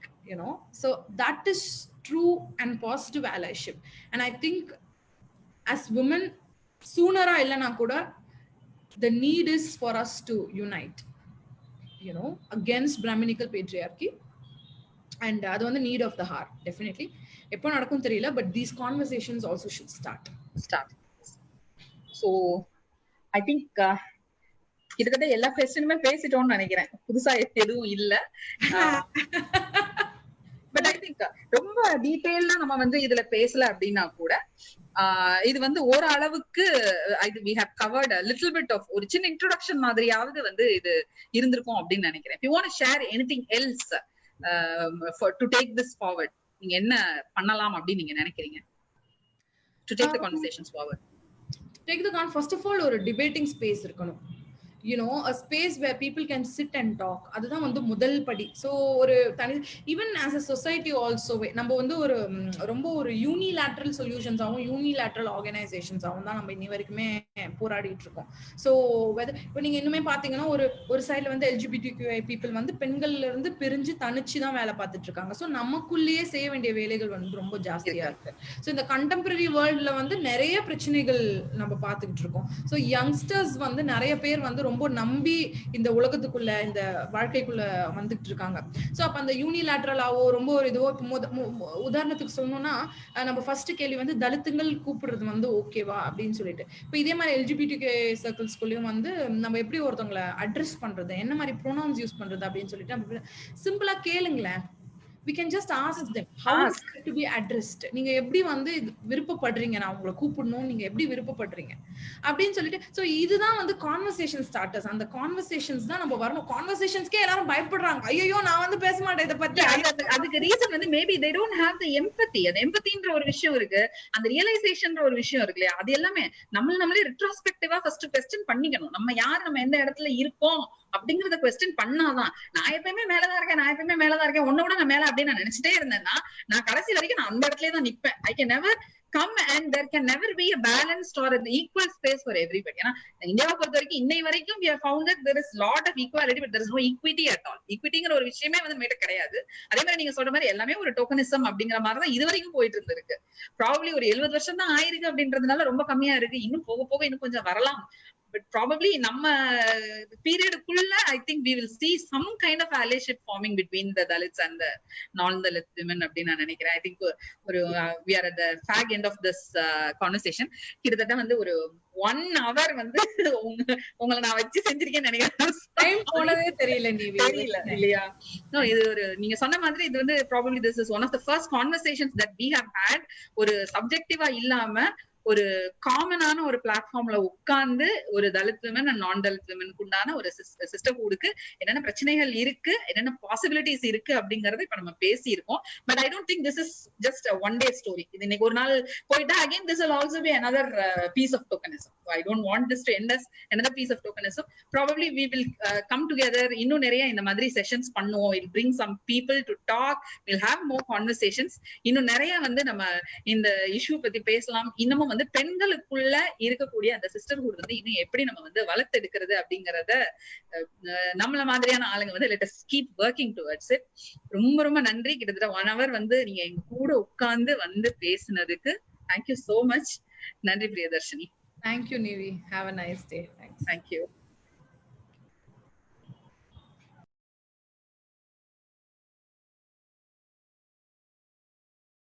so that is true and positive allyship. And I think as women sooner or illana kuda the need is for us to unite against Brahminical patriarchy, and அது வந்து need of the hour definitely. எப்போ நடக்கும் தெரியல, but these conversations also should start. So I think கிட்டத்தட்ட எல்லா கொஸ்டினுமே பேசிட்டோம்னு நினைக்கிறேன், புதுசா எதுவும் இல்ல. பட் ஐ திங்க் ரொம்ப டீடைலா நம்ம வந்து இதுல பேசல அப்படின்னா கூட இது வந்து ஓரளவுக்கு we have covered a little bit of ஒரு சின்ன introduction மாதிரியாவது வந்து இது இருந்திருக்கும் அப்படின்னு நினைக்கிறேன். If you want to share anything else to take this forward, நீங்க என்ன பண்ணலாம் அப்படின்னு நீங்க நினைக்கிறீங்க to take the conversations forward? First of all, ஒரு debating space இருக்கணும், a space where people can sit and talk. அதுதான் வந்து முதல் படி. சோ ஒரு even as a society also நம்ம வந்து ஒரு ரொம்ப ஒரு யூனிலேட்ரல் சொல்யூஷன்ஸ் ஆகும், யூனிலேட்ரல் ஆர்கனைசேஷன்ஸ் ஆகும் தான் நம்ம இன்னி வரைக்குமே போராடிட்டு இருக்கோம். சோ இப்போ நீங்க இன்னுமே பாத்தீங்கன்னா ஒரு சைடுல வந்து LGBTQI பீப்புள் வந்து பெண்கள்ல இருந்து பிரிஞ்சு தனிச்சு தான் வேலை பார்த்துட்டு இருக்காங்க. சோ நமக்குள்ளேயே செய்ய வேண்டிய வேலைகள் வந்து ரொம்ப ஜாஸ்தியா இருக்கு. சோ இந்த கண்டெம்பரரி வேர்ல்ட்ல வந்து நிறைய பிரச்சனைகள் நம்ம பார்த்துக்கிட்டு இருக்கோம். சோ யங்ஸ்டர்ஸ் வந்து நிறைய பேர் வந்து ரொம்ப நம்பி இந்த உலகத்துக்குள்ள இந்த வாழ்க்கைக்குள்ள வந்துட்டு இருக்காங்க. சோ அப்ப அந்த யூனிலேட்ரலாவோ ரொம்ப ஒரு இதுவோ உதாரணத்துக்கு சொல்லணும்னா நம்ம ஃபர்ஸ்ட் கேள்வி வந்து தலித்துங்கள் கூப்பிடுறது வந்து ஓகேவா அப்படின்னு சொல்லிட்டு. இப்ப இதே மாதிரி LGBTQ சர்க்கிள்ஸ்குள்ளயும் வந்து நம்ம எப்படி ஒருத்தவங்களை அட்ரஸ் பண்றது, என்ன மாதிரி ப்ரோனவுன்ஸ் யூஸ் பண்றது அப்படின்னு சொல்லிட்டு சிம்பிளா கேளுங்களேன். We can just ask them how to be addressed. நீங்க எப்படி வந்து விருப்பப்படுறீங்க, நான் உங்களை கூப்பிடணும், நீங்க எப்படி விருப்பப்படுறீங்க அப்படின்னு சொல்லிட்டு. சோ இதுதான் வந்து கான்வர்சேஷன் ஸ்டார்டர்ஸ். அந்த கான்வர்சேஷன்ஸ் தான் நம்ம வரணும். கான்வர்சேஷன்ஸ்க்கே எல்லாரும் பயப்படுறாங்க, ஐயோ நான் வந்து பேச மாட்டேன் இதை பத்தி. அதுக்கு ரீசன் வந்து maybe they don't have the empathy. அந்த எம்பத்தின்ற ஒரு விஷயம் இருக்கு, அந்த ரியலைசேஷன்ன்ற ஒரு விஷயம் இருக்கு இல்லையா? அது எல்லாமே நம்மளே ரெட்ரோஸ்பெக்டிவா ஃபர்ஸ்ட் क्वेश्चन பண்ணிக்கணும். நம்ம யார், நம்ம எந்த இடத்துல இருக்கோம் அப்படிங்கறத क्वेश्चन பண்ணாதான். நான் எப்பயுமே மேலதான் இருக்கேன், உன்னை விட நான் மேல அப்படின்னு நான் நினைச்சிட்டே இருந்தேன்னா நான் கடைசி வரைக்கும் நான் அந்த இடத்துலயே தான் நிப்பேன். I can never come and there can never be a balanced or an equal space for everybody. ஏன்னா இந்தியாவை பொறுத்த வரைக்கும் இன்னை வரைக்கும் we have found that there is lot of equality but there is no equity at all. ஈக்விட்டிங்கிற ஒரு விஷயமே வந்து மேட்ட கிடையாது. அதே மாதிரி நீங்க சொல்ற மாதிரி எல்லாமே ஒரு டோக்கனிசம் அப்படிங்கிற மாதிரி தான் இது வரைக்கும் போயிட்டு இருந்திருக்கு. ப்ராபப்ளி ஒரு 70 வருஷம் தான் ஆயிருக்கு அப்படின்றதுனால ரொம்ப கம்மியா இருக்கு. இன்னும் போக போக இன்னும் கொஞ்சம் வரலாம். But probably நம்ம பீரியடுக்குள்ள I think we will see some kind of allyship forming between the Dalits and the non-Dalit women அப்படின்னு நான் நினைக்கிறேன். I think ஒரு we are at the fag end of this conversation. கிட்டத்தட்ட வந்து ஒரு 1 hour வந்து உங்களை நான் வச்சு செஞ்சிருக்கேன்னு நினைக்கிறேன். டைம் போனதே தெரியல இல்லையா? இது ஒரு நீங்க சொன்ன மாதிரி இது வந்து probably this is one of the first conversations that we have had. ஒரு சப்ஜெக்டிவா இல்லாம ஒரு காமனான ஒரு பிளாட்ஃபார்ம்ல உட்கார்ந்து ஒரு தலித் விமன் அண்ட் நான் தலித் விமனுக்கு உண்டான ஒரு சிஸ்டர்ஹுட்க்கு என்னென்ன பிரச்சனைகள் இருக்கு, என்னென்ன பாசிபிலிட்டிஸ் இருக்கு அப்படிங்கறத இப்ப நம்ம பேசி இருக்கோம். But I don't think this is just a one day story. இது இன்னைக்கு ஒரு நாள் போயிட்டா again this will also be another piece of tokenism. So I don't want this to end as another piece of tokenism. Probably we will come together. இன்னும் நிறைய இந்த மாதிரி sessions பண்ணுவோம். We'll bring some people to talk. We'll have more conversations. இன்னும் நிறைய வந்து நம்ம இந்த இஷ்யூ பத்தி பேசலாம். இன்னமும் வந்து பெண்களுக்குள்ள இருக்கக்கூடிய அந்த சிஸ்டர்ஹுட் வந்து இன்னும் எப்படி நம்ம வந்து வளர்த்தெடுக்கிறது அப்படிங்கறத நம்மள மாதிரியான ஆளுங்க வந்து let us keep working towards it. ரொம்ப ரொம்ப நன்றி. கிட்டத்தட்ட 1 hour வந்து நீங்க எங்க கூட உட்கார்ந்து வந்து பேசினதுக்கு thank you so much. நன்றி Priyadarshini. Thank you, Nivi. Have a nice day. Thanks. Thank you.